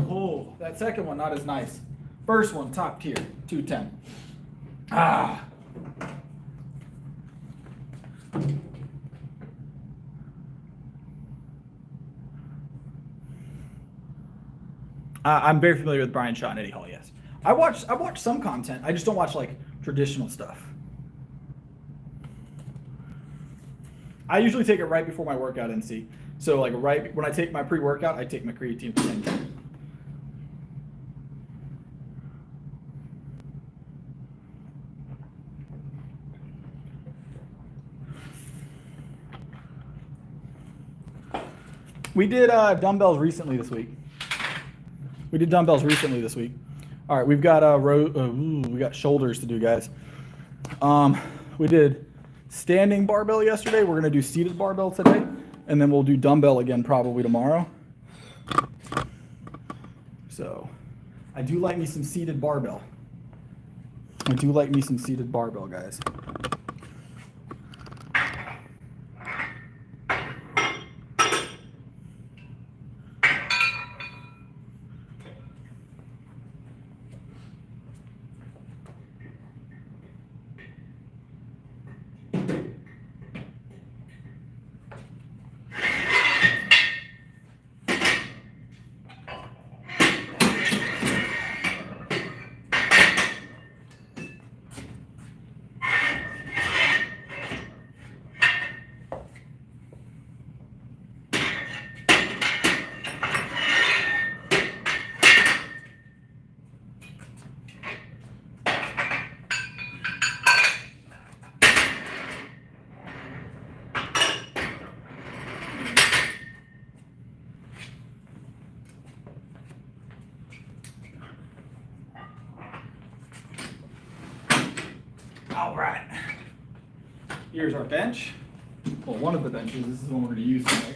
Oh, that second one, not as nice. First one, top tier, 210. I'm very familiar with Brian Shaw and Eddie Hall, yes. I watch some content. I just don't watch like traditional stuff. I usually take it right before my workout, NC. So like right when I take my pre-workout, I take my creatine at the same time. We did dumbbells recently this week. All right, we've got we got shoulders to do, guys. We did standing barbell yesterday. We're gonna do seated barbell today, and then we'll do dumbbell again probably tomorrow. So, I do like me some seated barbell. Guys. All right. Here's our bench. Well, one of the benches. This is the one we're going to use today.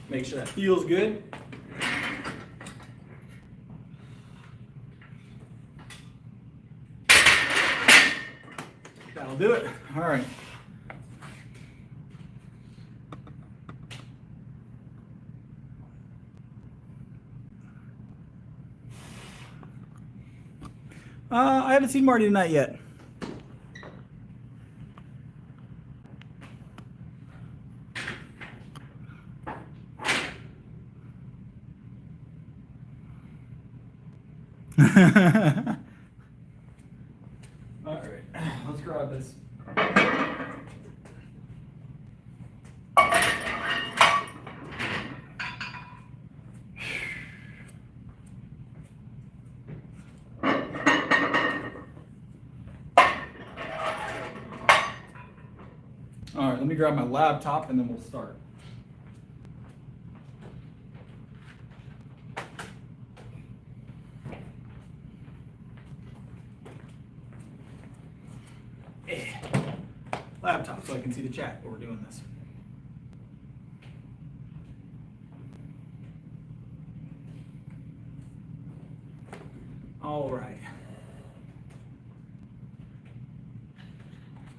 Make sure that feels good. That'll do it. All right. I haven't seen Marty tonight yet. All right, let's grab this. All right, let me grab my laptop and then we'll start. Laptop so I can see the chat while we're doing this. All right.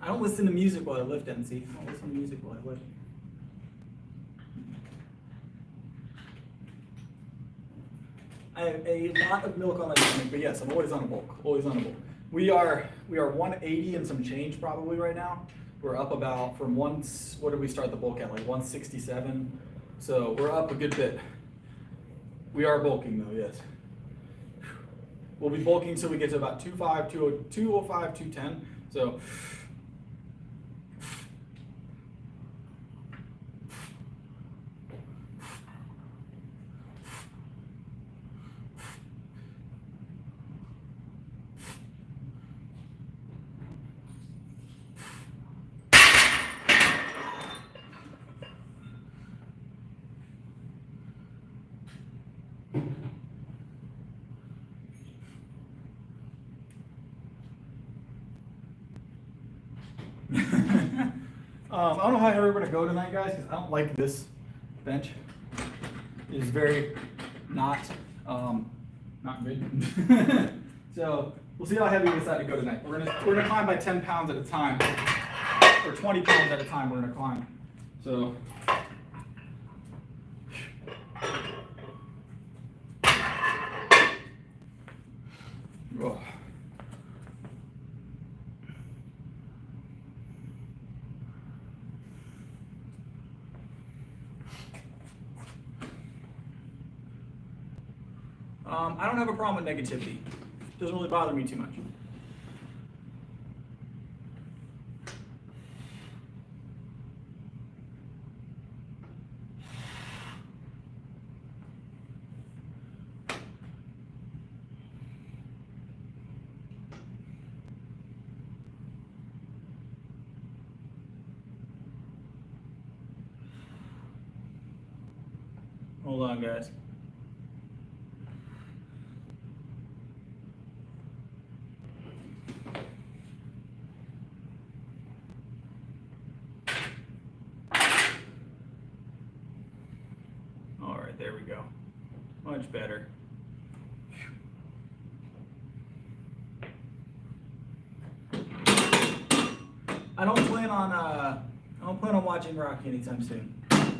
I don't listen to music while I lift, NC. I don't listen to music while I lift. I have a lot of milk on my stomach, but yes, I'm always on a bulk. Always on a bulk. We are 180 and some change probably right now. We're up about from what did we start the bulk at? Like 167. So we're up a good bit. We are bulking though, yes. We'll be bulking till we get to about 205, 210. So I don't know how we're going to go tonight, guys, because I don't like this bench. It is very not good. So we'll see how heavy we decide to go tonight. We're gonna climb by 10 pounds at a time, or 20 pounds at a time. We're gonna climb. So. Oh. I don't have a problem with negativity. It doesn't really bother me too much. Hold on, guys. All right, there we go. Much better. I don't plan on watching Rocky anytime soon. I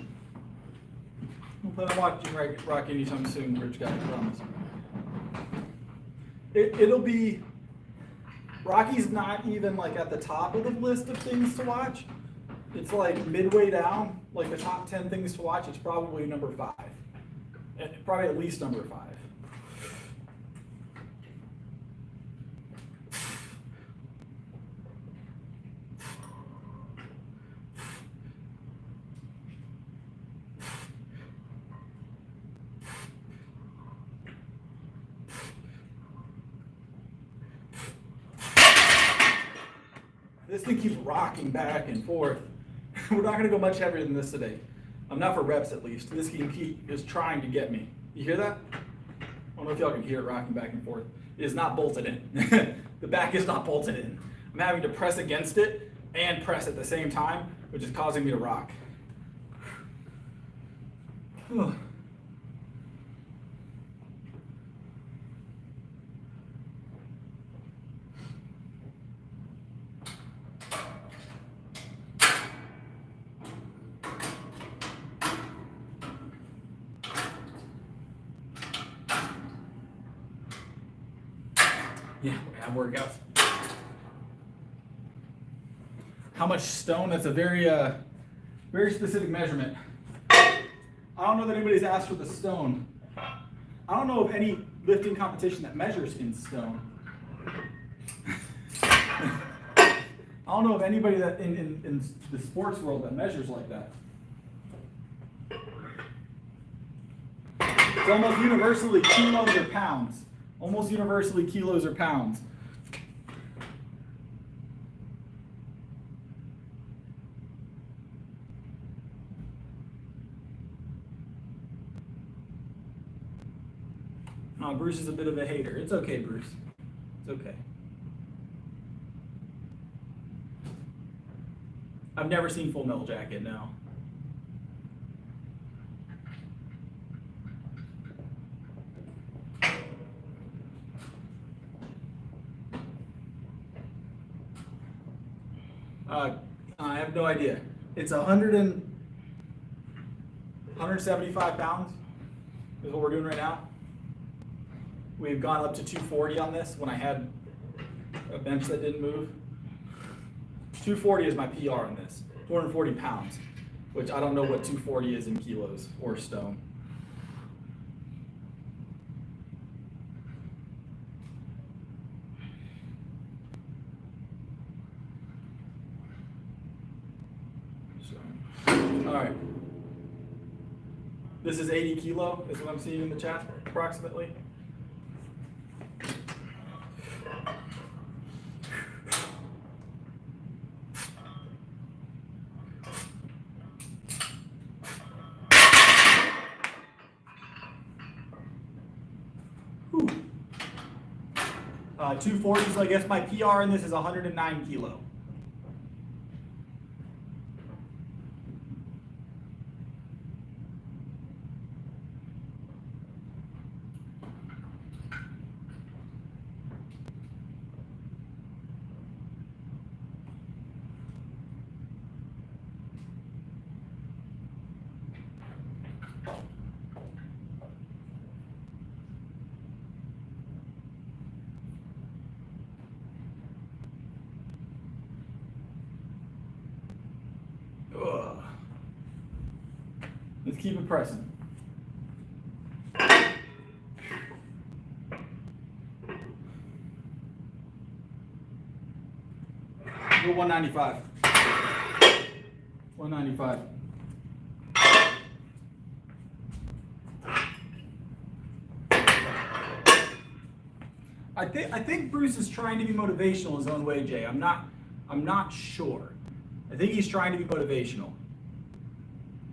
don't plan on watching Rocky anytime soon, Rich guy, I promise. It'll be, Rocky's not even like at the top of the list of things to watch. It's like midway down, like the top 10 things to watch, it's probably number 5. Probably at least number 5. This thing keeps rocking back and forth. We're not gonna go much heavier than this today. Not for reps at least. This keep is trying to get me. You hear that? I don't know if y'all can hear it rocking back and forth. It is not bolted in. The back is not bolted in. I'm having to press against it and press at the same time, which is causing me to rock. Yeah, we have workouts. How much stone? That's a very specific measurement. I don't know that anybody's asked for the stone. I don't know of any lifting competition that measures in stone. I don't know of anybody that in the sports world that measures like that. It's almost universally kilos or pounds. Almost universally kilos or pounds. Bruce is a bit of a hater. It's okay, Bruce. It's okay. I've never seen Full Metal Jacket, no. I have no idea. It's 175 pounds is what we're doing right now. We've gone up to 240 on this when I had a bench that didn't move. 240 is my PR on this. 240 pounds, which I don't know what 240 is in kilos or stone. All right. This is 80 kilo, is what I'm seeing in the chat, approximately. Whew. 240, so I guess my PR in this is 109 kilo. Ugh. Let's keep it pressing. Go 195. 195. I think Bruce is trying to be motivational his own way, Jay. I'm not sure. I think he's trying to be motivational.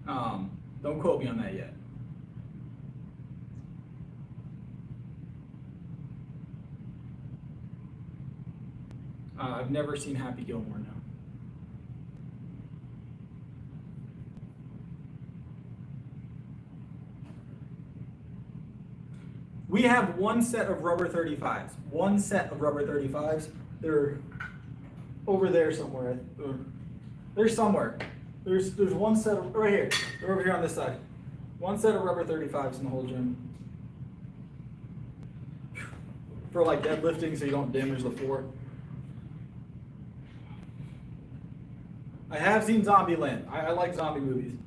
Don't quote me on that yet. I've never seen Happy Gilmore, no. We have one set of rubber 35s. One set of rubber 35s. They're over there somewhere. They're somewhere. There's one set of, right here. They're over here on this side. One set of rubber 35s in the whole gym. For like deadlifting so you don't damage the floor. I have seen Zombieland. I like zombie movies.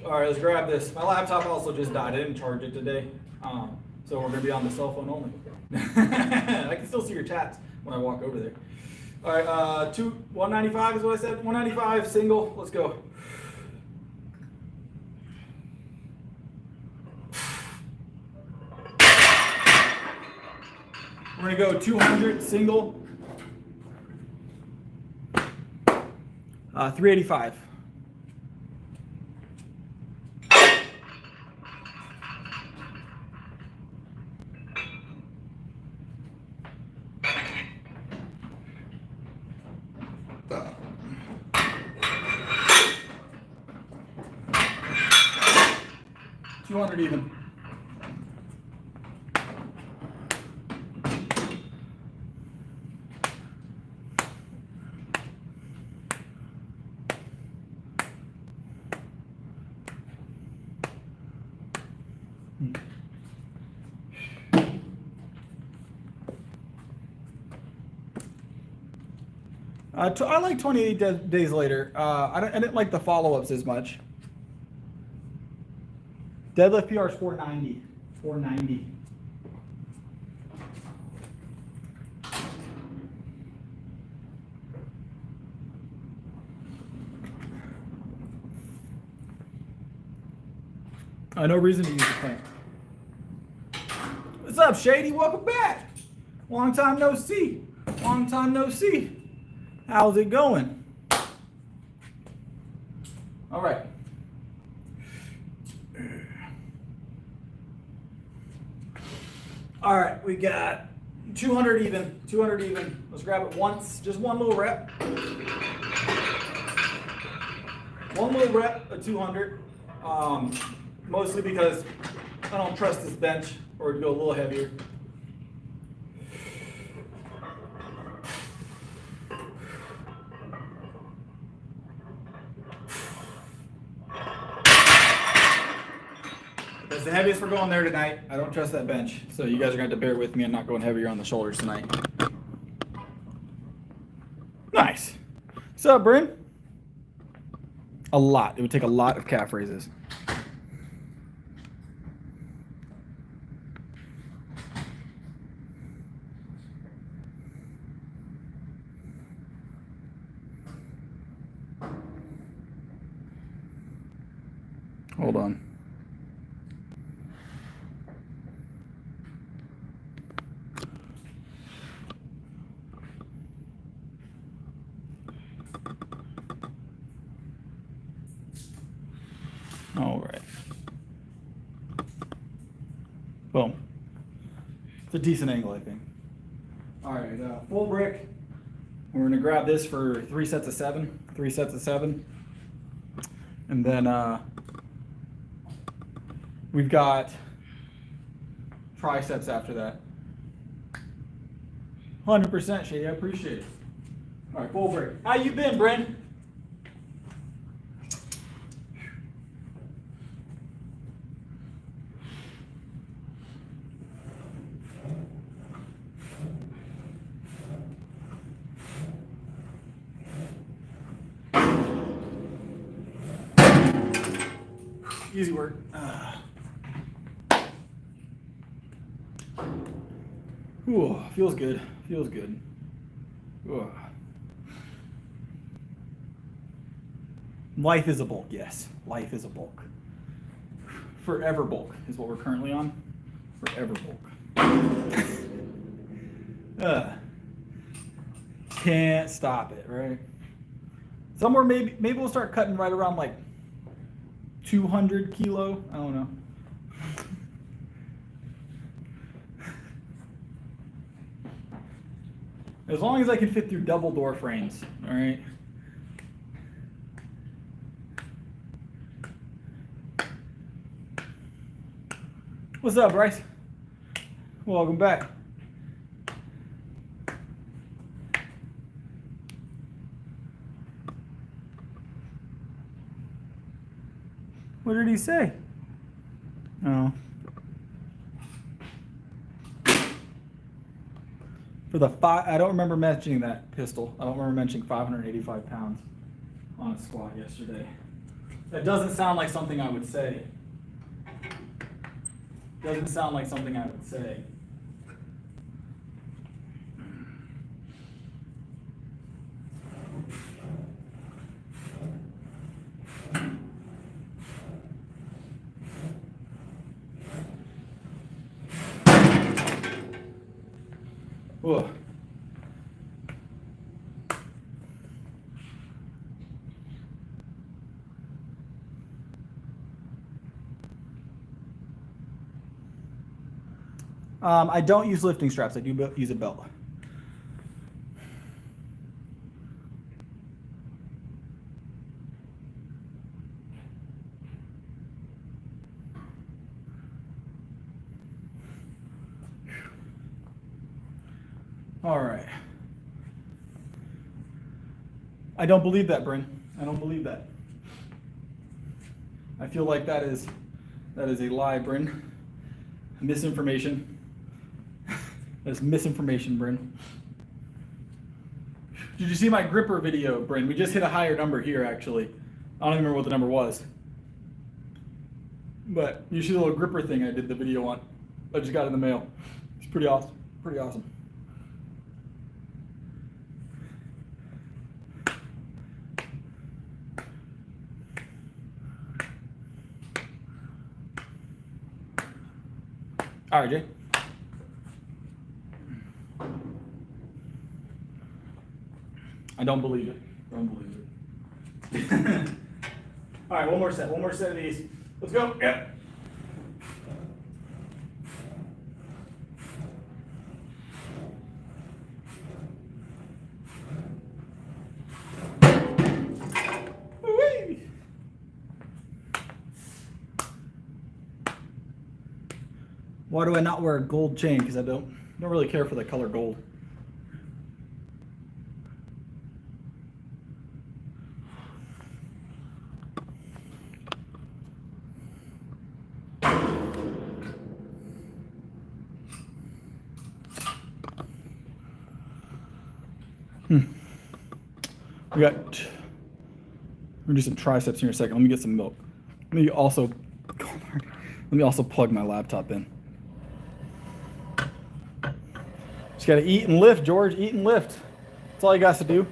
All right, let's grab this. My laptop also just died. I didn't charge it today. So we're gonna be on the cell phone only. I can still see your chats when I walk over there. All right, 195 is what I said. 195 single. Let's go. We're gonna go 200 single. 385. $200 even. I like 28 days later. I didn't like the follow-ups as much. Deadlift PR is 490. 490. No reason to use the plant. What's up, Shady? Welcome back. Long time no see. Long time no see. How's it going? All right. All right, we got 200 even. 200 even. Let's grab it once. Just one little rep. One little rep of 200. Mostly because I don't trust this bench, or to go a little heavier. That's the heaviest we're going there tonight. I don't trust that bench, so you guys are going to have to bear with me. I'm not going heavier on the shoulders tonight. Nice. What's up, Bryn? A lot. It would take a lot of calf raises. Hold on. All right. Boom. It's a decent angle, I think. All right, full brick. We're going to grab this for 3 sets of 7. 3 sets of 7. And then we've got triceps after that. 100% Shady, I appreciate it. All right, full brick. How you been, Brent? Easy work. Ooh, feels good. Feels good. Ooh. Life is a bulk, yes. Life is a bulk. Forever bulk is what we're currently on. Forever bulk. Can't stop it, right? Somewhere maybe we'll start cutting right around like 200 kilo. I don't know. As long as I can fit through double door frames, all right? What's up, Bryce? Welcome back. What did he say? Oh. For the I don't remember mentioning that pistol. I don't remember mentioning 585 pounds on a squat yesterday. That doesn't sound like something I would say. Doesn't sound like something I would say. Whoa. I don't use lifting straps. I do use a belt. All right. I don't believe that, Bryn. I don't believe that. I feel like that is a lie, Bryn. Misinformation. That's misinformation, Bryn. Did you see my gripper video, Bryn? We just hit a higher number here, actually. I don't even remember what the number was. But you see the little gripper thing I did the video on. I just got in the mail. It's pretty awesome. Pretty awesome. All right, Jay. I don't believe it. Don't believe it. All right, one more set. One more set of these. Let's go. Yep. Whee! Why do I not wear a gold chain? Because I don't really care for the color gold. We're gonna do some triceps here in a second. Let me get some milk. Let me also plug my laptop in. Just gotta eat and lift, George. Eat and lift. That's all you got to do.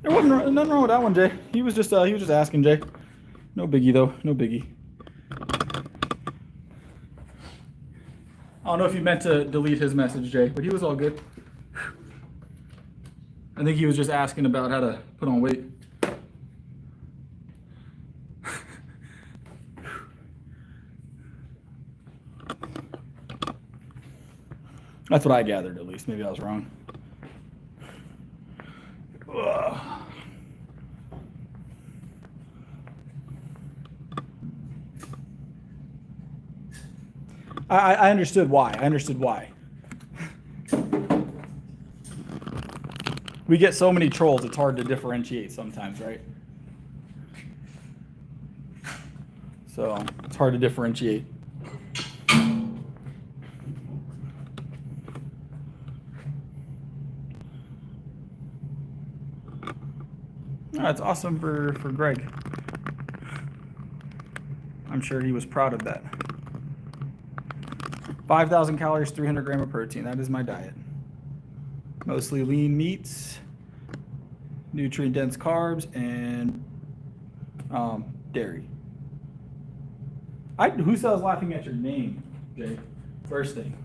There wasn't nothing wrong with that one, Jay. He was just asking, Jay. No biggie though. No biggie. I don't know if you meant to delete his message, Jay, but he was all good. I think he was just asking about how to put on weight. That's what I gathered, at least. Maybe I was wrong. I understood why. I understood why. We get so many trolls, it's hard to differentiate sometimes, right? So it's hard to differentiate. That's awesome for Greg. I'm sure he was proud of that. 5,000 calories, 300 grams of protein. That is my diet. Mostly lean meats, nutrient-dense carbs, and dairy. Who said I was laughing at your name, Jay? First thing.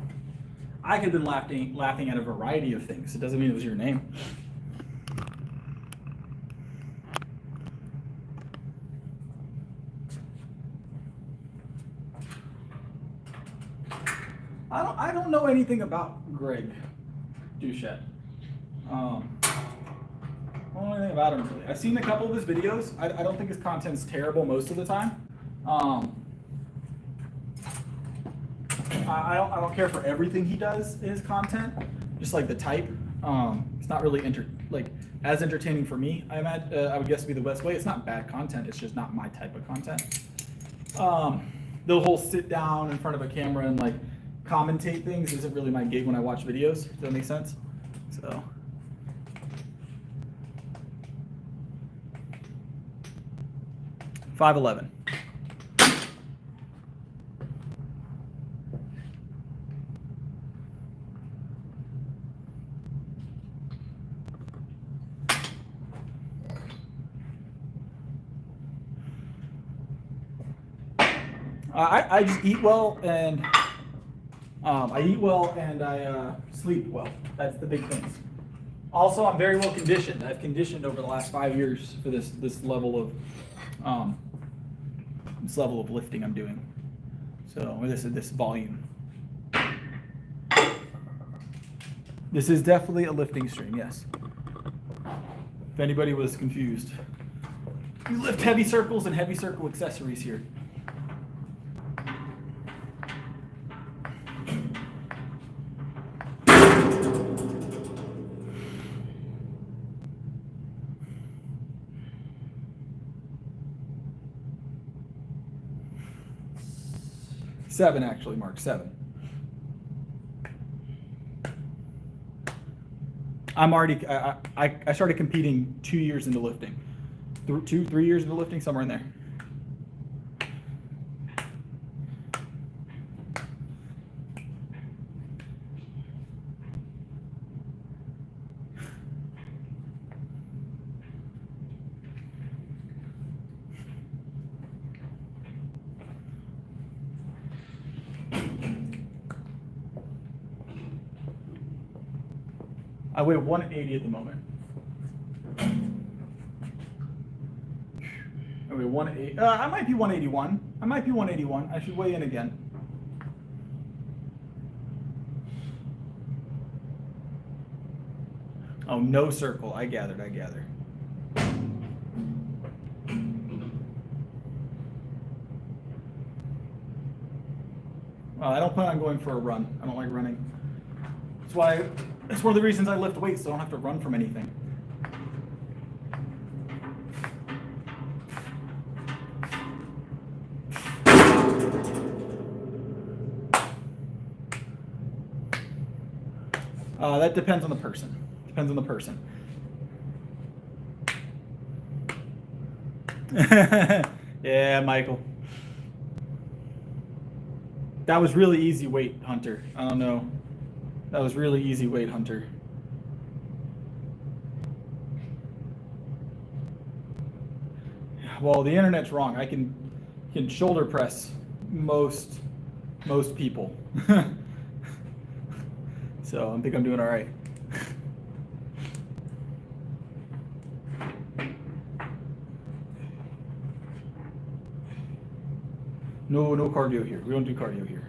I could have been laughing at a variety of things. It doesn't mean it was your name. I don't know anything about Greg Duchette. I don't know anything about him really. I've seen a couple of his videos. I don't think his content's terrible most of the time. I don't care for everything he does in his content, just like the type. It's not really as entertaining for me. I would guess to be the best way. It's not bad content. It's just not my type of content. The whole sit down in front of a camera and like commentate things isn't really my gig when I watch videos. Does that make sense? So. $5.11. I just eat well, and I eat well and I sleep well. That's the big things. Also, I'm very well conditioned. I've conditioned over the last 5 years for this level of lifting I'm doing. So this volume. This is definitely a lifting stream, yes. If anybody was confused. We lift heavy circles and heavy circle accessories here. Seven, actually, Mark, 7. I'm already, I started competing 2 years into lifting. 3 years into lifting, somewhere in there. I weigh 180 at the moment. I weigh 180. I might be 181. I might be 181. I should weigh in again. Oh, no circle. I gathered. I don't plan on going for a run. I don't like running. That's one of the reasons I lift weights, so I don't have to run from anything. That depends on the person. Yeah, Michael. That was really easy weight, Hunter. I don't know. That was really easy weight, Hunter. Well, the internet's wrong. I can shoulder press most people. So I think I'm doing all right. No cardio here. We don't do cardio here.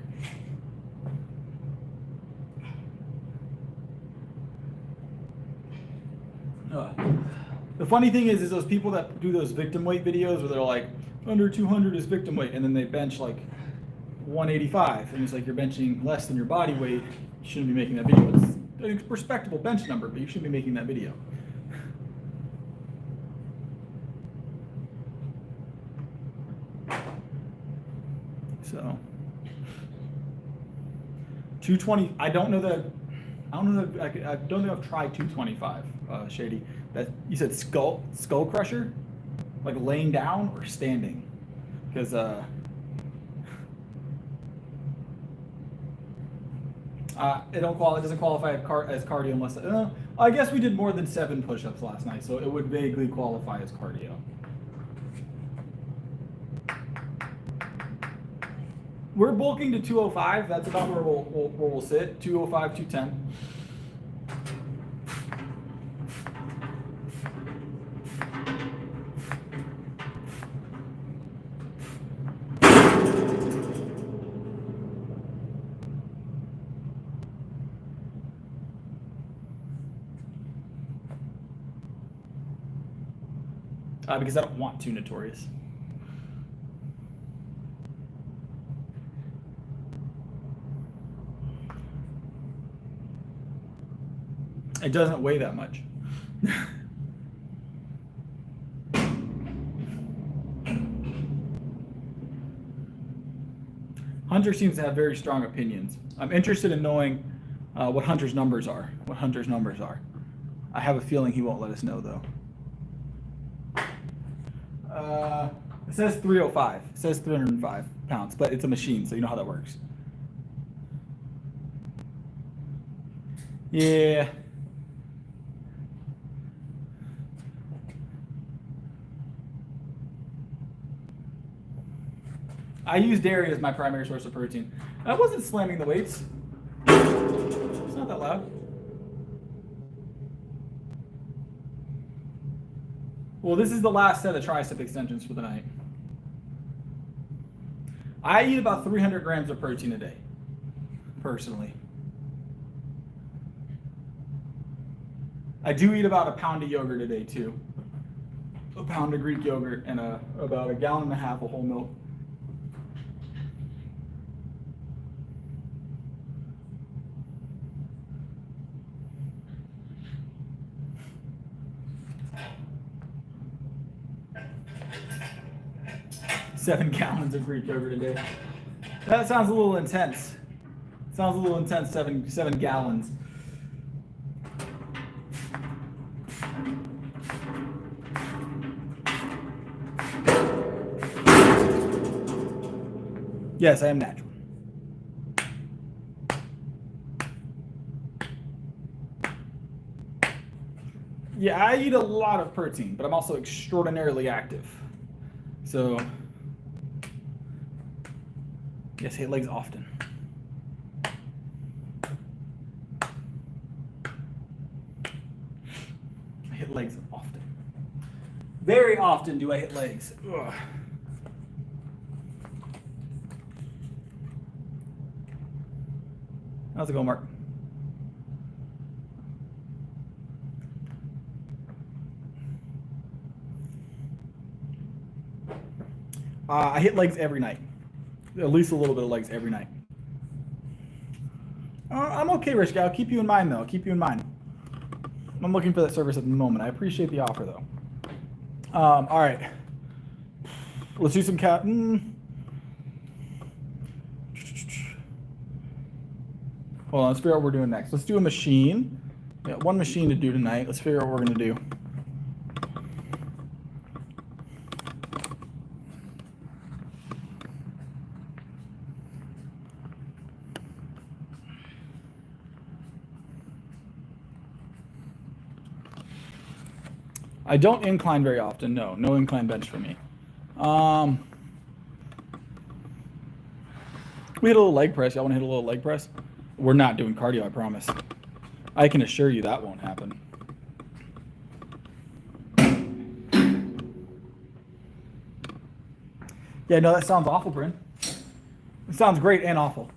The funny thing is those people that do those victim weight videos where they're like, under 200 is victim weight, and then they bench like 185, and it's like you're benching less than your body weight. You shouldn't be making that video. It's a respectable bench number, but you shouldn't be making that video. So 220. I don't know that I don't think I've tried 225. Shady. That you said skull crusher, like laying down or standing, because it doesn't qualify as cardio unless I guess we did more than 7 push-ups last night, so it would vaguely qualify as cardio. We're bulking to 205. That's about where we'll sit. 205, 210. Because I don't want to, Notorious. It doesn't weigh that much. Hunter seems to have very strong opinions. I'm interested in knowing what Hunter's numbers are. I have a feeling he won't let us know, though. It says 305. It says 305 pounds, but it's a machine, so you know how that works. Yeah. I use dairy as my primary source of protein. I wasn't slamming the weights. It's not that loud. Well, this is the last set of tricep extensions for the night. I eat about 300 grams of protein a day, personally. I do eat about a pound of yogurt a day too. A pound of Greek yogurt and about 1.5 gallons of whole milk. Seven gallons of Greek yogurt a day. That sounds a little intense. Sounds a little intense, seven gallons. Yes, I am natural. Yeah, I eat a lot of protein, but I'm also extraordinarily active. So, yes, I hit legs often. I hit legs often. Very often do I hit legs. Ugh. How's it going, Mark? I hit legs every night. At least a little bit of legs every night. I'm okay, Rich Guy. I'll keep you in mind, though. I'll keep you in mind. I'm looking for that service at the moment. I appreciate the offer, though. All right. Let's do some cat. Hold on, let's figure out what we're doing next. Let's do a machine. We got one machine to do tonight. Let's figure out what we're going to do. I don't incline very often. No incline bench for me. We hit a little leg press. Y'all want to hit a little leg press? We're not doing cardio, I promise. I can assure you that won't happen. Yeah, no, that sounds awful, Bryn. It sounds great and awful.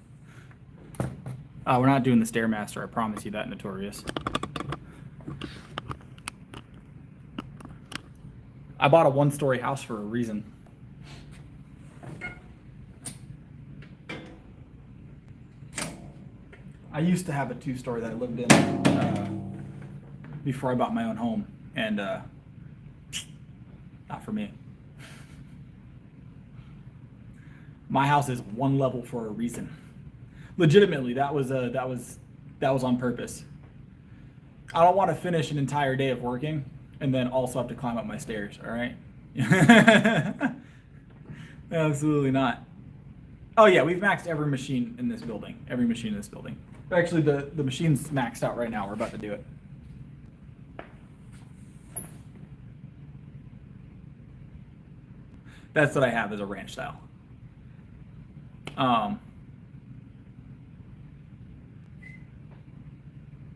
We're not doing the Stairmaster, I promise you that, Notorious. I bought a one-story house for a reason. I used to have a two-story that I lived in before I bought my own home, and not for me. My house is one level for a reason. Legitimately, that was on purpose. I don't want to finish an entire day of working and then also have to climb up my stairs, all right? Absolutely not. Oh yeah, we've maxed every machine in this building. Every machine in this building. Actually, the machine's maxed out right now. We're about to do it. That's what I have as a ranch style.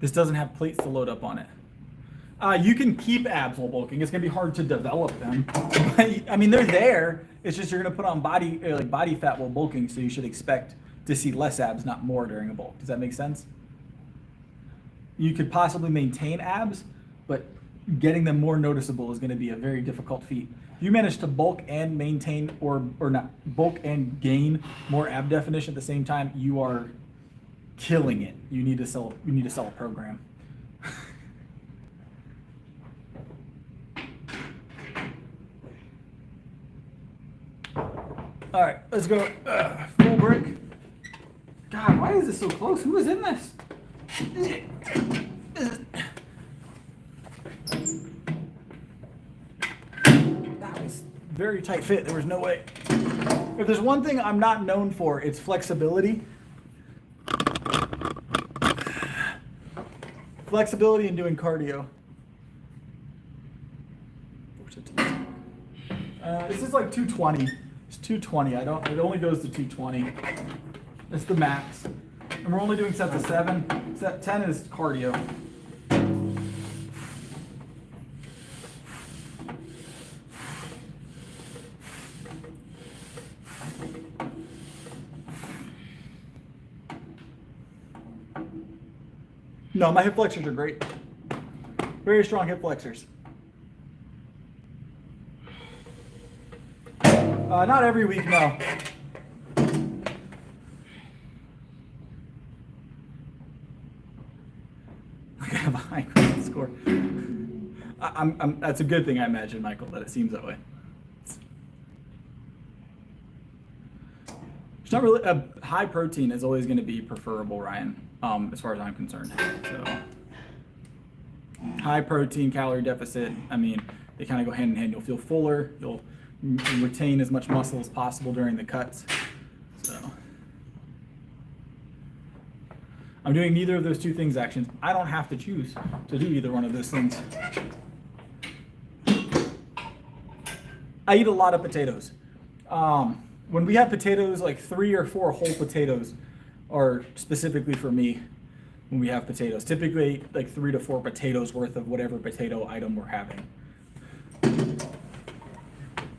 This doesn't have plates to load up on it. You can keep abs while bulking. It's gonna be hard to develop them. I mean, they're there. It's just you're gonna put on body fat while bulking, so you should expect to see less abs, not more during a bulk. Does that make sense? You could possibly maintain abs, but getting them more noticeable is gonna be a very difficult feat. If you manage to bulk and maintain, or not bulk and gain more ab definition at the same time, you are killing it. You need to sell a program. All right, let's go. Full brick. God, why is this so close? Who is in this? That was very tight fit. There was no way. If there's one thing I'm not known for, it's flexibility. Flexibility and doing cardio. This is like 220. It's 220. It only goes to 220. That's the max. And we're only doing sets of 7. Set 10 is cardio. No, my hip flexors are great. Very strong hip flexors. Not every week, no. I have a high credit score. That's a good thing, I imagine, Michael, that it seems that way. It's not really a high protein is always going to be preferable, Ryan, as far as I'm concerned. So high protein, calorie deficit. I mean, they kind of go hand in hand. You'll feel fuller. You'll retain as much muscle as possible during the cuts. So I'm doing neither of those two things actions. I don't have to choose to do either one of those things. I eat a lot of potatoes. When we have potatoes, like 3 or 4 whole potatoes are specifically for me when we have potatoes. Typically like 3 to 4 potatoes worth of whatever potato item we're having.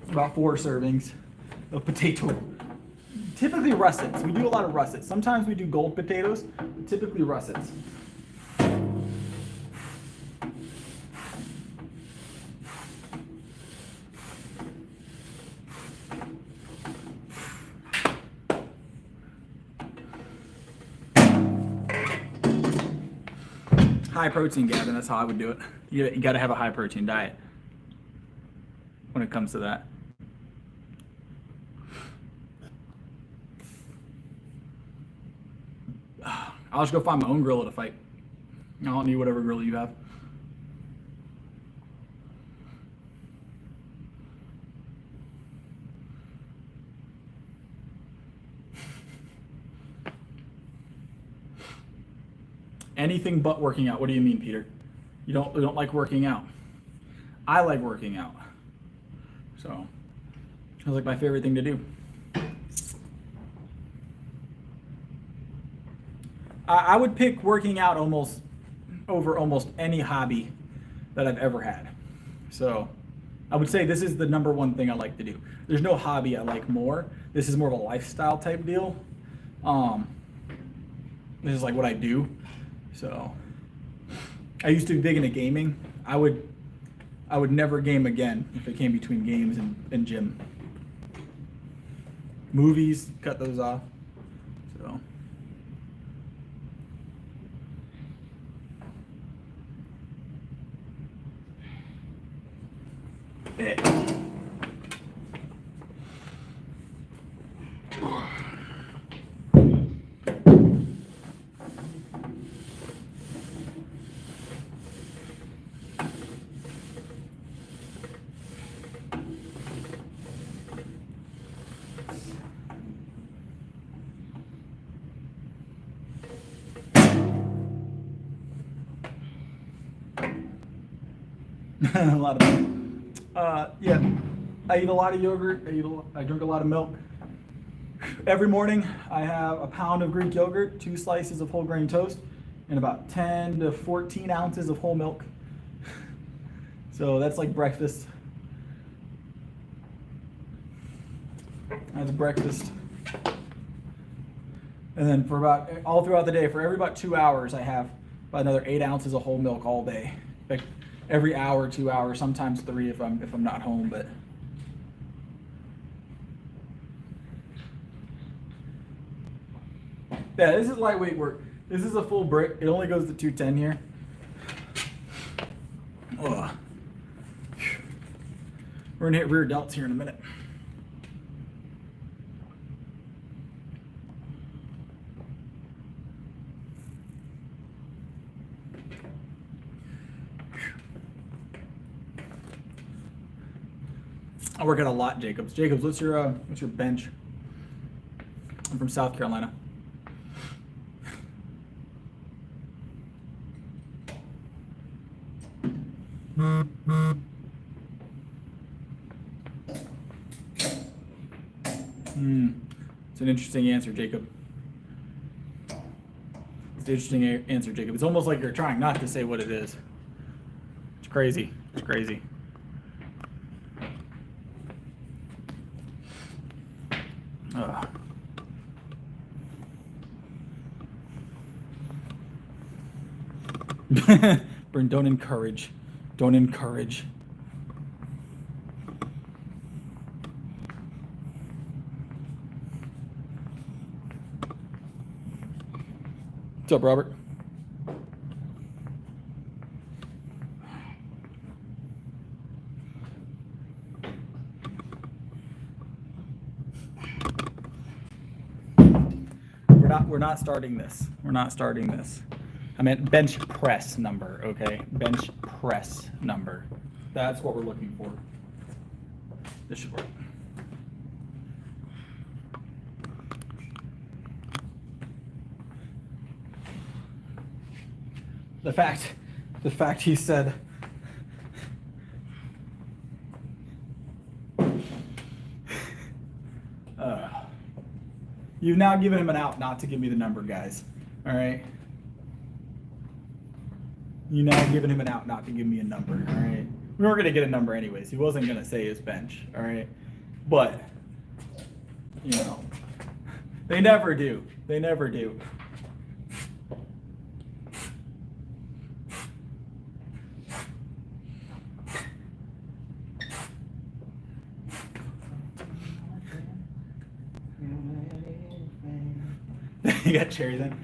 About 4 servings of potato. Typically russets. We do a lot of russets. Sometimes we do gold potatoes, but typically russets. High protein, Gavin, that's how I would do it. You got to have a high protein diet when it comes to that. I'll just go find my own grill to fight. I don't need whatever grill you have. Anything but working out. What do you mean, Peter? You don't like working out? I like working out. So, it's like my favorite thing to do. I would pick working out over almost any hobby that I've ever had. So, I would say this is the number one thing I like to do. There's no hobby I like more. This is more of a lifestyle type deal. This is like what I do. So, I used to be big into gaming. I would never game again if it came between games and gym. Movies, cut those off. So. A lot of milk. Yeah, I eat a lot of yogurt. I drink a lot of milk. Every morning, I have a pound of Greek yogurt, 2 slices of whole grain toast, and about 10 to 14 ounces of whole milk. So that's like breakfast. That's breakfast. And then for about all throughout the day, for every about 2 hours, I have about another 8 ounces of whole milk all day. Like every hour, 2 hours, sometimes 3 if I'm not home, but. Yeah, this is lightweight work. This is a full brick. It only goes to 210 here. Ugh. We're gonna hit rear delts here in a minute. I work out a lot, Jacobs. Jacobs, what's your bench? I'm from South Carolina. It's an interesting answer, Jacob. It's an interesting answer, Jacob. It's almost like you're trying not to say what it is. It's crazy. It's crazy. Ugh. Bryn, don't encourage. Don't encourage. What's up, Robert? We're not starting this. We're not starting this. I meant bench press number, okay? Bench press number. That's what we're looking for. This should work. The fact he said you've now given him an out not to give me the number, guys. All right. You now given him an out not to give me a number. All right. We weren't gonna get a number anyways. He wasn't gonna say his bench. All right. But you know, they never do. They never do. You got cherry then?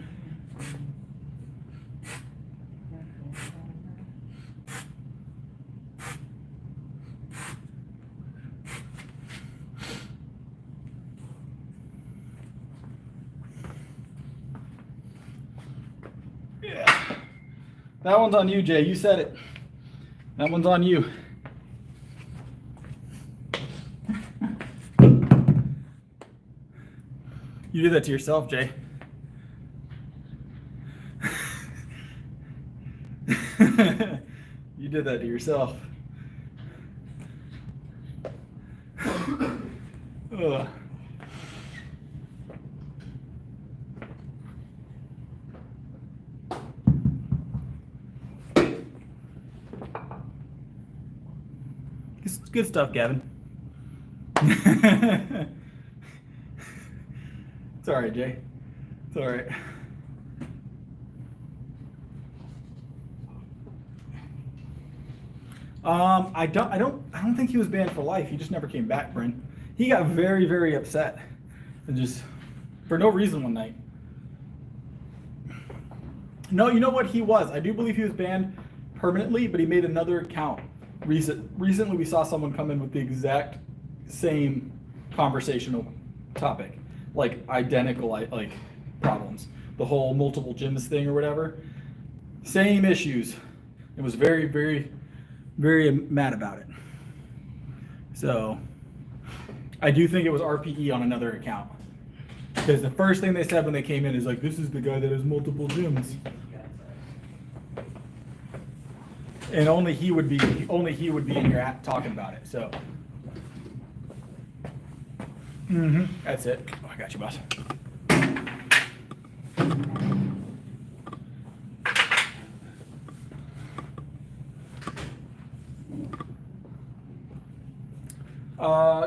Yeah. That one's on you, Jay. You said it. That one's on you. You did that to yourself, Jay. You did that to yourself. Ugh. It's good stuff, Gavin. It's all right, Jay. It's all right. I don't think he was banned for life. He just never came back, Bryn. He got very, very upset, and just for no reason one night. No, you know what he was? I do believe he was banned permanently, but he made another account. Recently, we saw someone come in with the exact same conversational topic, like identical like problems. The whole multiple gyms thing or whatever. Same issues. It was very, very, very mad about it. So I do think it was RPE on another account. Because the first thing they said when they came in is like, this is the guy that has multiple gyms. And only he would be in your app talking about it. So that's it. Oh, I got you, boss.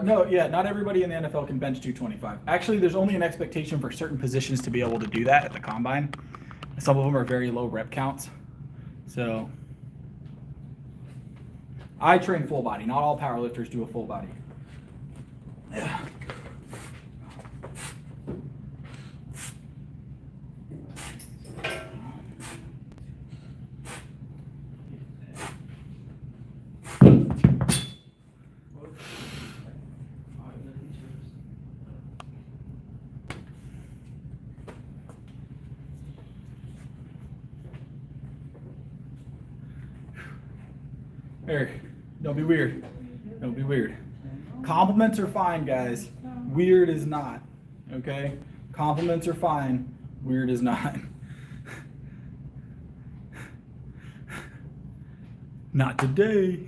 No, yeah, not everybody in the NFL can bench 225. Actually, there's only an expectation for certain positions to be able to do that at the combine. Some of them are very low rep counts. So I train full body. Not all powerlifters do a full body. Yeah. Eric, don't be weird. Don't be weird. Compliments are fine, guys. Weird is not. Okay? Compliments are fine. Weird is not. Not today.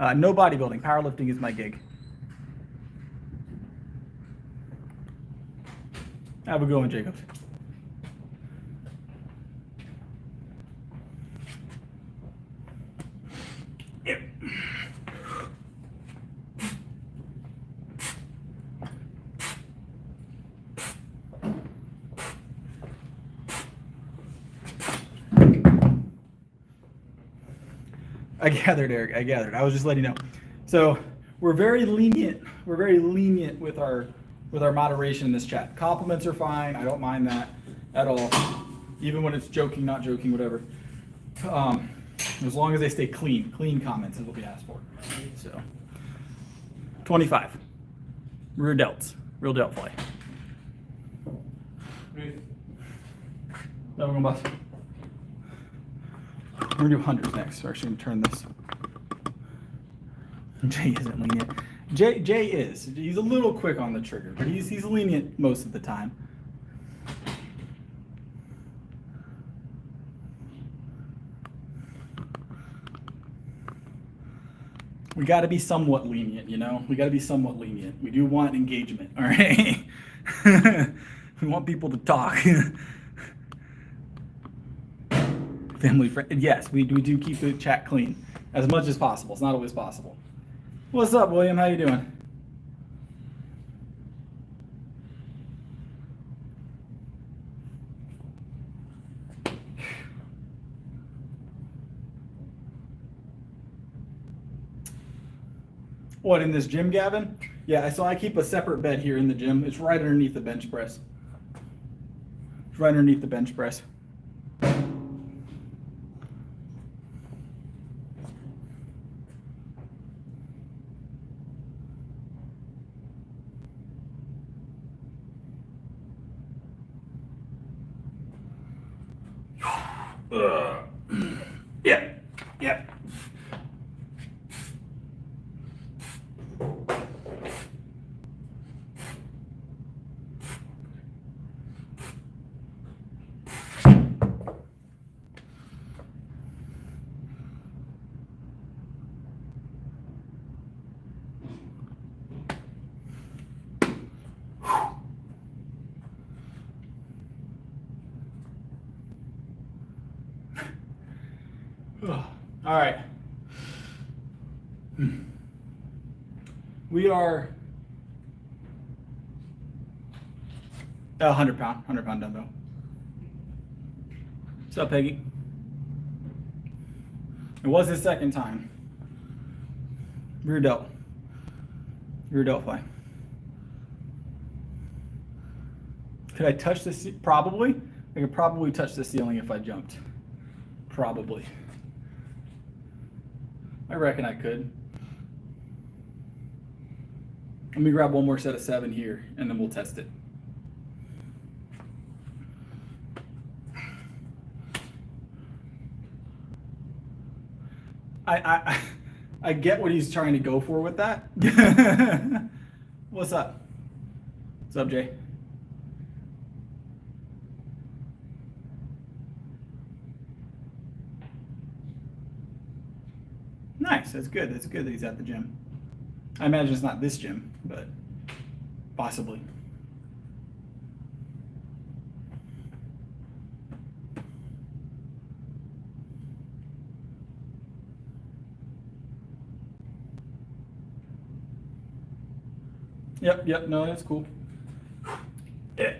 No bodybuilding. Powerlifting is my gig. Have a good one, Jacobs. Yep. I gathered, Eric. I gathered. I was just letting you know. So we're very lenient. We're very lenient with our moderation in this chat. Compliments are fine. I don't mind that at all. Even when it's joking, not joking, whatever. As long as they stay clean. Clean comments is what we ask for. So 25. Rear delts. Real delt fly. Now we're going bust. We're gonna do hundreds next. So actually, I'm gonna turn this. Jay isn't lenient. Jay is. He's a little quick on the trigger, but he's lenient most of the time. We got to be somewhat lenient, you know. We got to be somewhat lenient. We do want engagement, all right. We want people to talk. Family friend. Yes, we do keep the chat clean as much as possible. It's not always possible. What's up, William? How you doing? What, in this gym, Gavin? Yeah, so I keep a separate bed here in the gym. It's right underneath the bench press. It's right underneath the bench press. Yeah. All right. We are 100 pound dumbbell. What's up, Peggy? It was his second time. Rear delt fly. Could I touch this? Probably. I could probably touch the ceiling if I jumped. Probably. I reckon I could. Let me grab one more set of 7 here, and then we'll test it. I get what he's trying to go for with that. What's up? What's up, Jay? Nice. That's good. That's good that he's at the gym. I imagine it's not this gym, but possibly. Yep. No, that's cool. Yeah.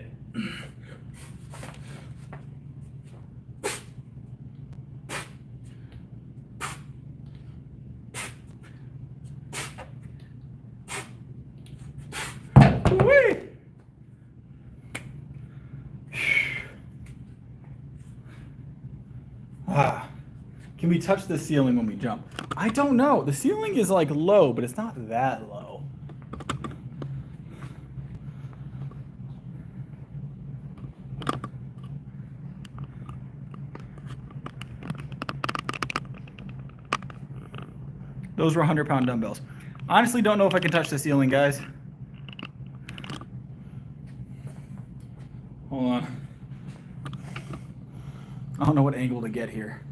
Can we touch the ceiling when we jump? I don't know. The ceiling is like low, but it's not that low. Those were 100-pound dumbbells. Honestly, don't know if I can touch the ceiling, guys. Hold on. I don't know what angle to get here.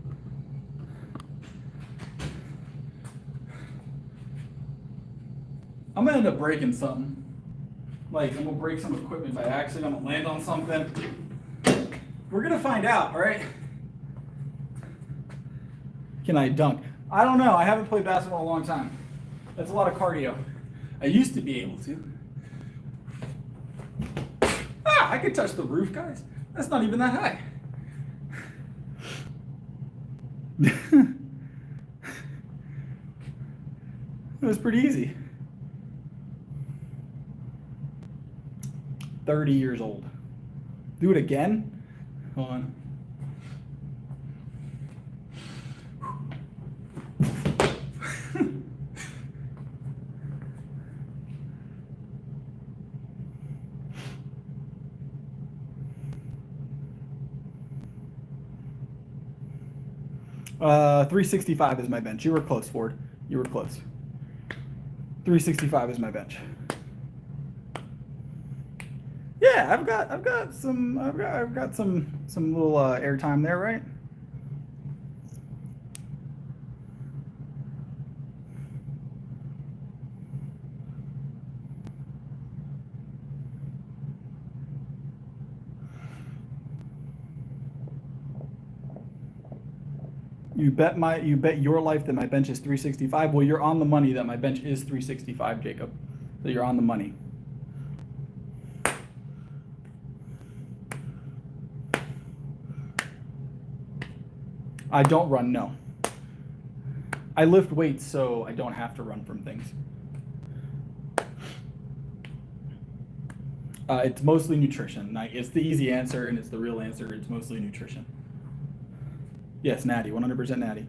I'm gonna end up breaking something. Like, I'm gonna break some equipment by accident. I'm gonna land on something. We're gonna find out, all right? Can I dunk? I don't know. I haven't played basketball in a long time. That's a lot of cardio. I used to be able to. I could touch the roof, guys. That's not even that high. It was pretty easy. 30 years old. Do it again? Hold on. Uh, 365 is my bench. You were close, Ford. You were close. 365 is my bench. Yeah, I've got some little airtime there, right? You bet your life that my bench is 365. Well, you're on the money that my bench is 365, Jacob. So you're on the money. I don't run, no. I lift weights, so I don't have to run from things. It's mostly nutrition. It's the easy answer, and it's the real answer. It's mostly nutrition. Yes, natty, 100% natty.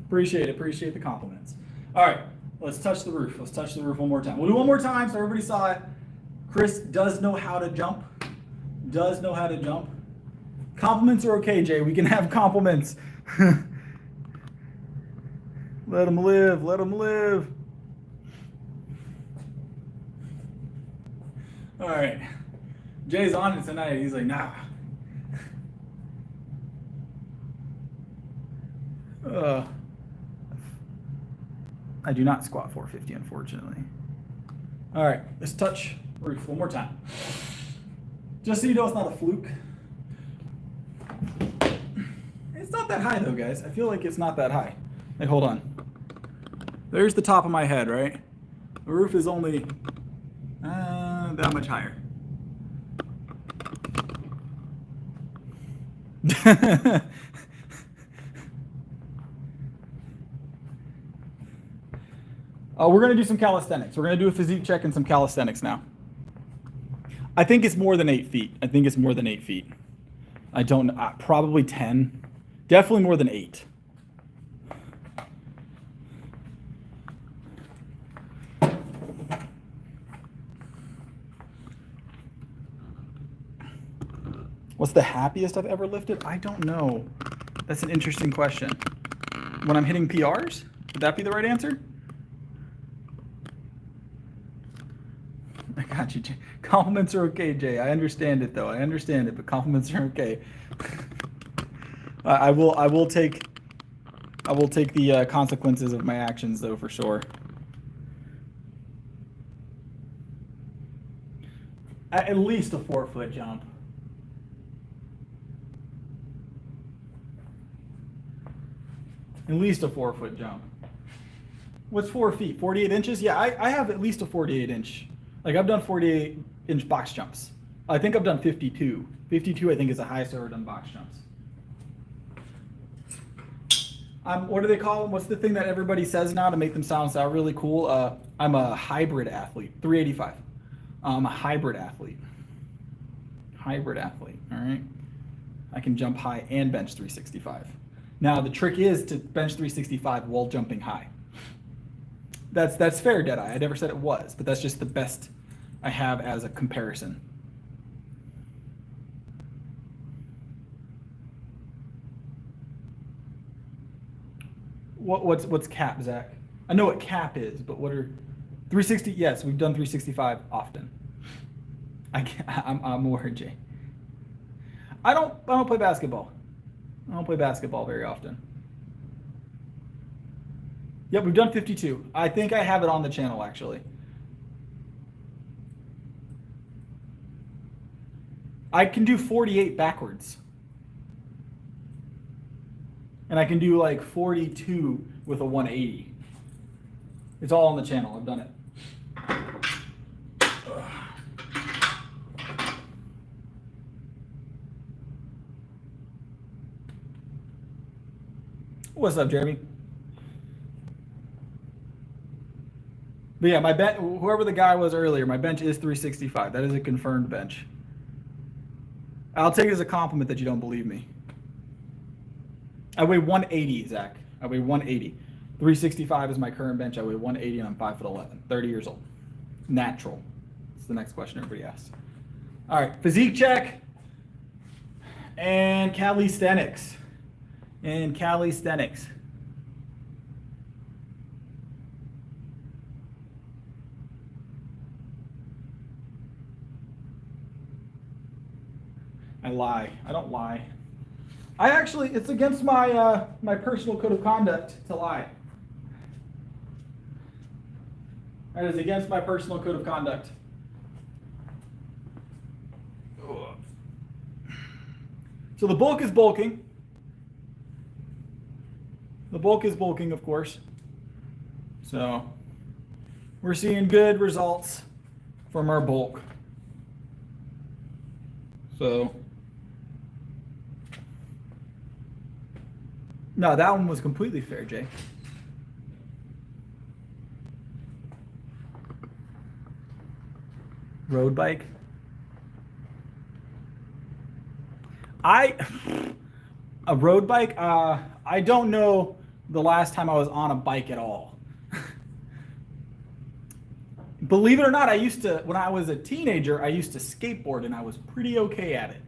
Appreciate the compliments. All right, let's touch the roof. Let's touch the roof one more time. We'll do one more time so everybody saw it. Chris does know how to jump. Does know how to jump. Compliments are okay, Jay. We can have compliments. Let them live. Let them live. All right. Jay's on it tonight. He's like, nah. I do not squat 450, unfortunately. All right, let's touch roof one more time. Just so you know, it's not a fluke. It's not that high though, guys. I feel like it's not that high. Like, hold on. There's the top of my head, right? The roof is only that much higher. We're going to do some calisthenics. We're going to do a physique check and some calisthenics now. I think it's more than 8 feet. I think it's more than 8 feet. I don't, probably 10. Definitely more than 8. What's the happiest I've ever lifted? I don't know. That's an interesting question. When I'm hitting PRs? Would that be the right answer? I got you, Jay. Compliments are okay, Jay. I understand it, though. I understand it, but compliments are okay. I will take the consequences of my actions, though, for sure. At least a 4-foot jump. At least a 4-foot jump. What's 4 feet? 48 inches? Yeah, I have at least a 48 inch. Like, I've done 48-inch box jumps. I think I've done 52. 52, I think, is the highest I've ever done box jumps. What do they call them? What's the thing that everybody says now to make them sound really cool? I'm a hybrid athlete. 385. I'm a hybrid athlete. Hybrid athlete, all right? I can jump high and bench 365. Now, the trick is to bench 365 while jumping high. That's fair, Deadeye. I never said it was, but that's just the best I have as a comparison. What's cap, Zach? I know what cap is, but what are 360? Yes, we've done 365 often. I'm more Jay. I don't play basketball. I don't play basketball very often. Yep, we've done 52. I think I have it on the channel, actually. I can do 48 backwards. And I can do like 42 with a 180. It's all on the channel. I've done it. What's up, Jeremy? But yeah, my bench, whoever the guy was earlier, my bench is 365. That is a confirmed bench. I'll take it as a compliment that you don't believe me. I weigh 180, Zach. I weigh 180. 365 is my current bench. I weigh 180 and I'm 5'11", 30 years old. Natural. That's the next question everybody asks. All right, physique check and calisthenics. And calisthenics. I lie. I don't lie. I actually, it's against my my personal code of conduct to lie. That is against my personal code of conduct. So the bulk is bulking. The bulk is bulking, of course. So we're seeing good results from our bulk. So no, that one was completely fair, Jay. Road bike. A road bike, I don't know the last time I was on a bike at all. Believe it or not, I used to, when I was a teenager, I used to skateboard and I was pretty okay at it.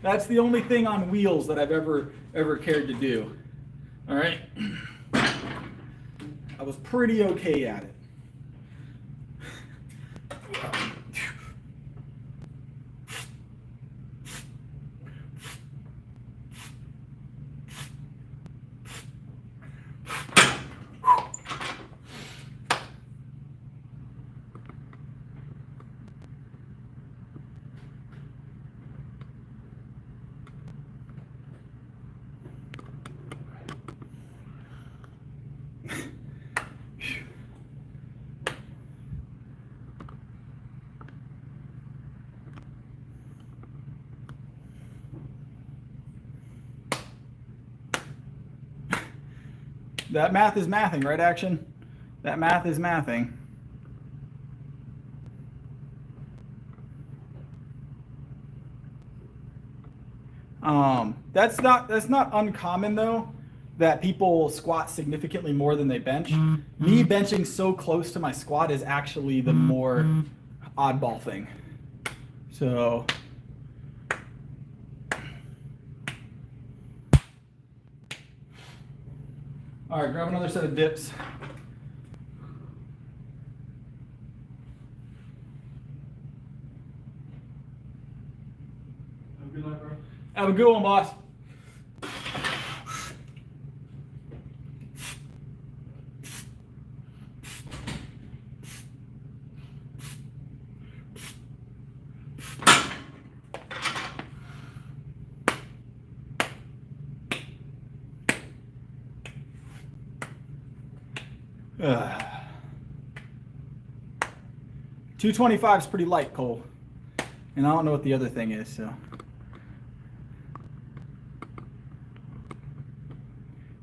That's the only thing on wheels that I've ever cared to do. All right. I was pretty okay at it. That math is mathing, right, Action? That math is mathing. That's not uncommon though, that people squat significantly more than they bench. Me benching so close to my squat is actually the more oddball thing. So all right, grab another set of dips. Have a good night, bro. Have a good one, boss. Uh, 225 is pretty light, Cole. And I don't know what the other thing is, so.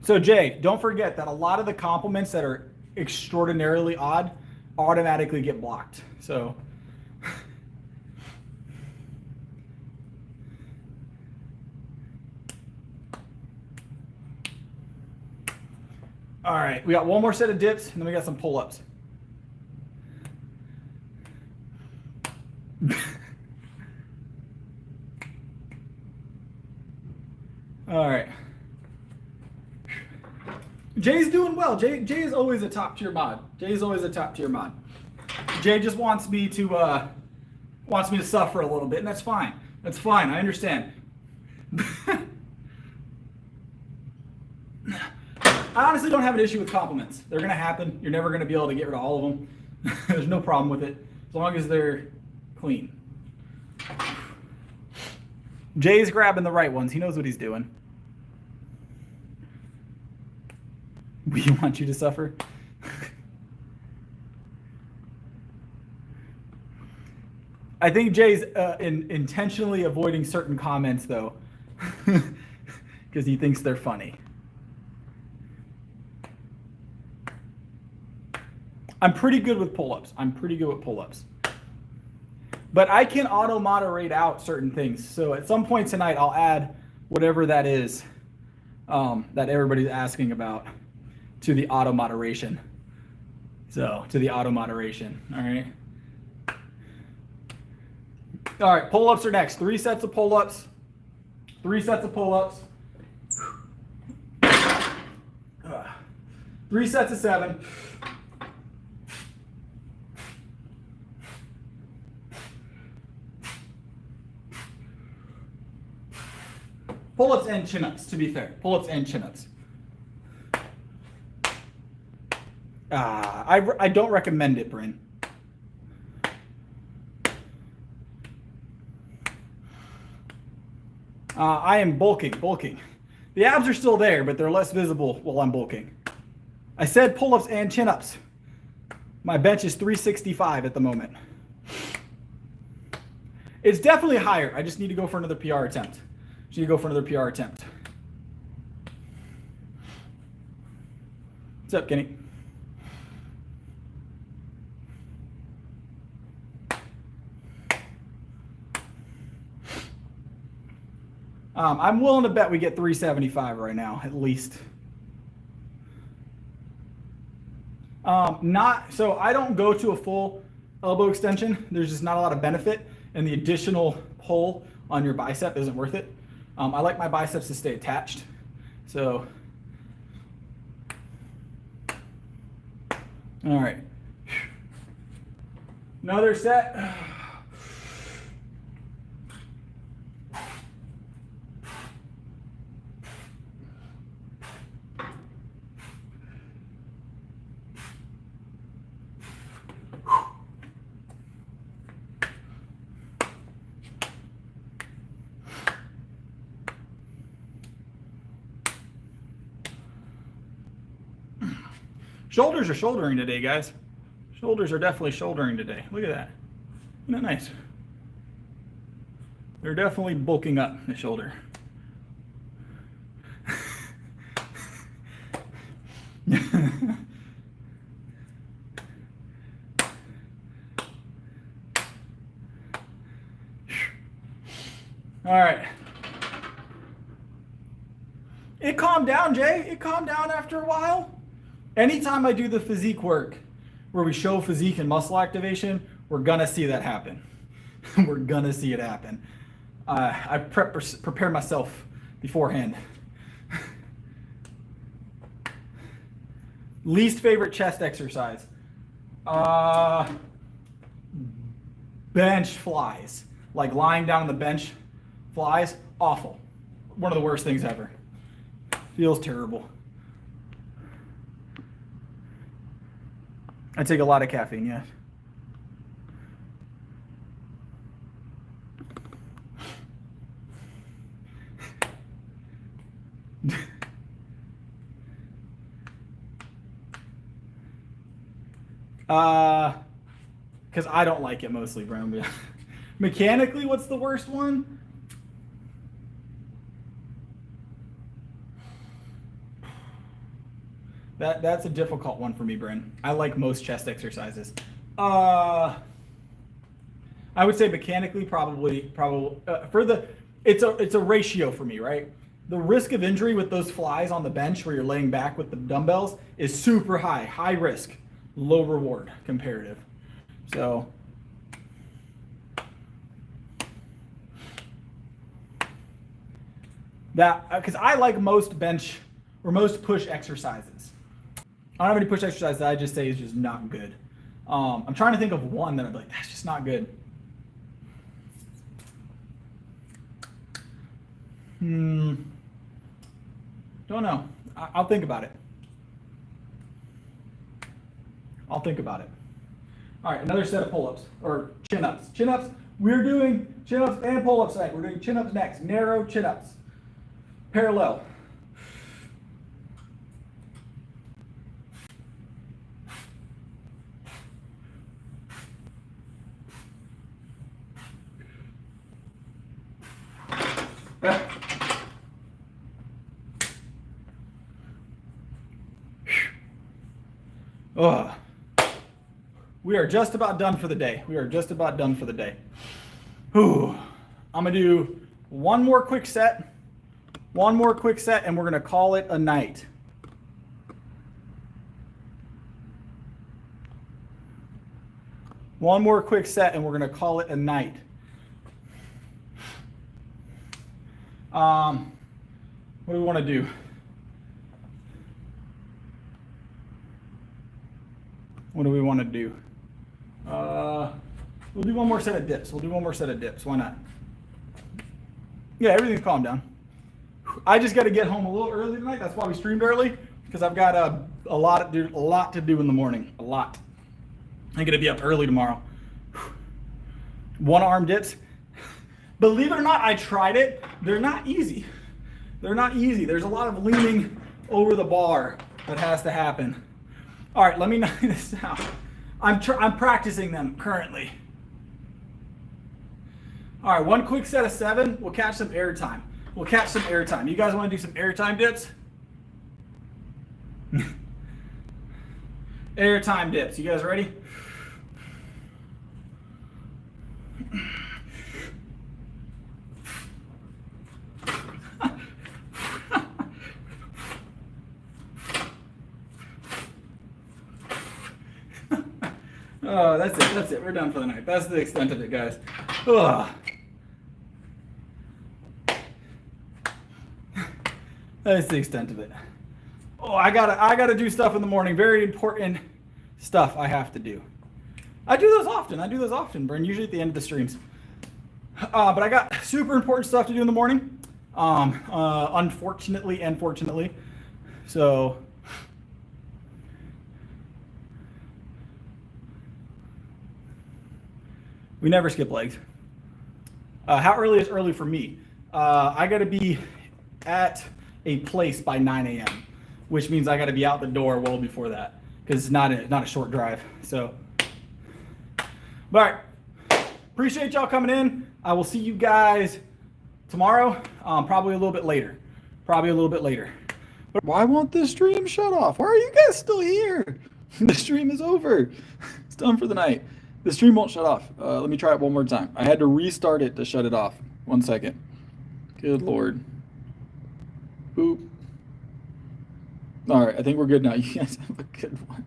So Jay, don't forget that a lot of the compliments that are extraordinarily odd automatically get blocked. So all right, we got one more set of dips and then we got some pull-ups. All right. Jay's doing well. Jay is always a top tier mod. Jay is always a top tier mod. Jay just wants me to suffer a little bit, and that's fine. That's fine. I understand. I honestly don't have an issue with compliments. They're gonna happen. You're never gonna be able to get rid of all of them. There's no problem with it, as long as they're clean. Jay's grabbing the right ones. He knows what he's doing. We want you to suffer. I think Jay's intentionally avoiding certain comments, though, because he thinks they're funny. I'm pretty good with pull-ups. But I can auto-moderate out certain things. So at some point tonight, I'll add whatever that is that everybody's asking about to the auto-moderation. So, to the auto-moderation, all right? All right, pull-ups are next. 3 sets of pull-ups. 3 sets of pull-ups. 3 sets of 7. Pull-ups and chin-ups, to be fair. Pull-ups and chin-ups. I don't recommend it, Bryn. I am bulking. The abs are still there, but they're less visible while I'm bulking. I said pull-ups and chin-ups. My bench is 365 at the moment. It's definitely higher. I just need to go for another PR attempt. What's up, Kenny? I'm willing to bet we get 375 right now, at least. So I don't go to a full elbow extension. There's just not a lot of benefit, and the additional pull on your bicep isn't worth it. I like my biceps to stay attached. So, all right. Another set. Shoulders are shouldering today, guys. Shoulders are definitely shouldering today. Look at that. Isn't that nice? They're definitely bulking up the shoulder. All right. It calmed down, Jay. It calmed down after a while. Anytime I do the physique work where we show physique and muscle activation, we're gonna see that happen. We're gonna see it happen. I prepare myself beforehand. Least favorite chest exercise. Bench flies. Like lying down on the bench flies, awful. One of the worst things ever. Feels terrible. I take a lot of caffeine, yes. Because I don't like it mostly, Brown. Mechanically, what's the worst one? That's a difficult one for me, Bryn. I like most chest exercises. I would say mechanically, probably it's a ratio for me, right? The risk of injury with those flies on the bench where you're laying back with the dumbbells is super high risk, low reward comparative. So that, because I like most bench or most push exercises. I don't have any push exercises that I just say is just not good. I'm trying to think of one that I'm like, that's just not good. Don't know. I'll think about it. I'll think about it. All right, another set of pull-ups, or chin-ups. Chin-ups, we're doing chin-ups and pull-ups tonight. We're doing chin-ups next. Narrow chin-ups. Parallel. Ugh. We are just about done for the day. We are just about done for the day. Whew. I'm gonna do one more quick set, and we're gonna call it a night. One more quick set, and we're gonna call it a night. What do we want to do? What do we want to do? We'll do one more set of dips. Why not? Yeah, everything's calmed down. I just got to get home a little early tonight. That's why we streamed early, because I've got a lot to do in the morning. A lot. I'm gonna be up early tomorrow. One arm dips. Believe it or not, I tried it. They're not easy. There's a lot of leaning over the bar that has to happen. All right, let me knock this out. I'm practicing them currently. All right, one quick set of 7. We'll catch some air time. You guys want to do some air time dips? Air time dips. You guys ready? Oh, that's it. We're done for the night. That's the extent of it, guys. Ugh. That's the extent of it. Oh, I gotta do stuff in the morning. Very important stuff I have to do. I do those often, Bryn, usually at the end of the streams. But I got super important stuff to do in the morning. Unfortunately and fortunately. So we never skip legs. How early is early for me? I got to be at a place by 9 a.m., which means I got to be out the door well before that, because it's not a short drive. So, all right. Appreciate y'all coming in. I will see you guys tomorrow, probably a little bit later. But why won't this stream shut off? Why are you guys still here? The stream is over. It's done for the night. The stream won't shut off. Let me try it one more time. I had to restart it to shut it off. 1 second. Good Lord. Boop. All right, I think we're good now. You guys have a good one.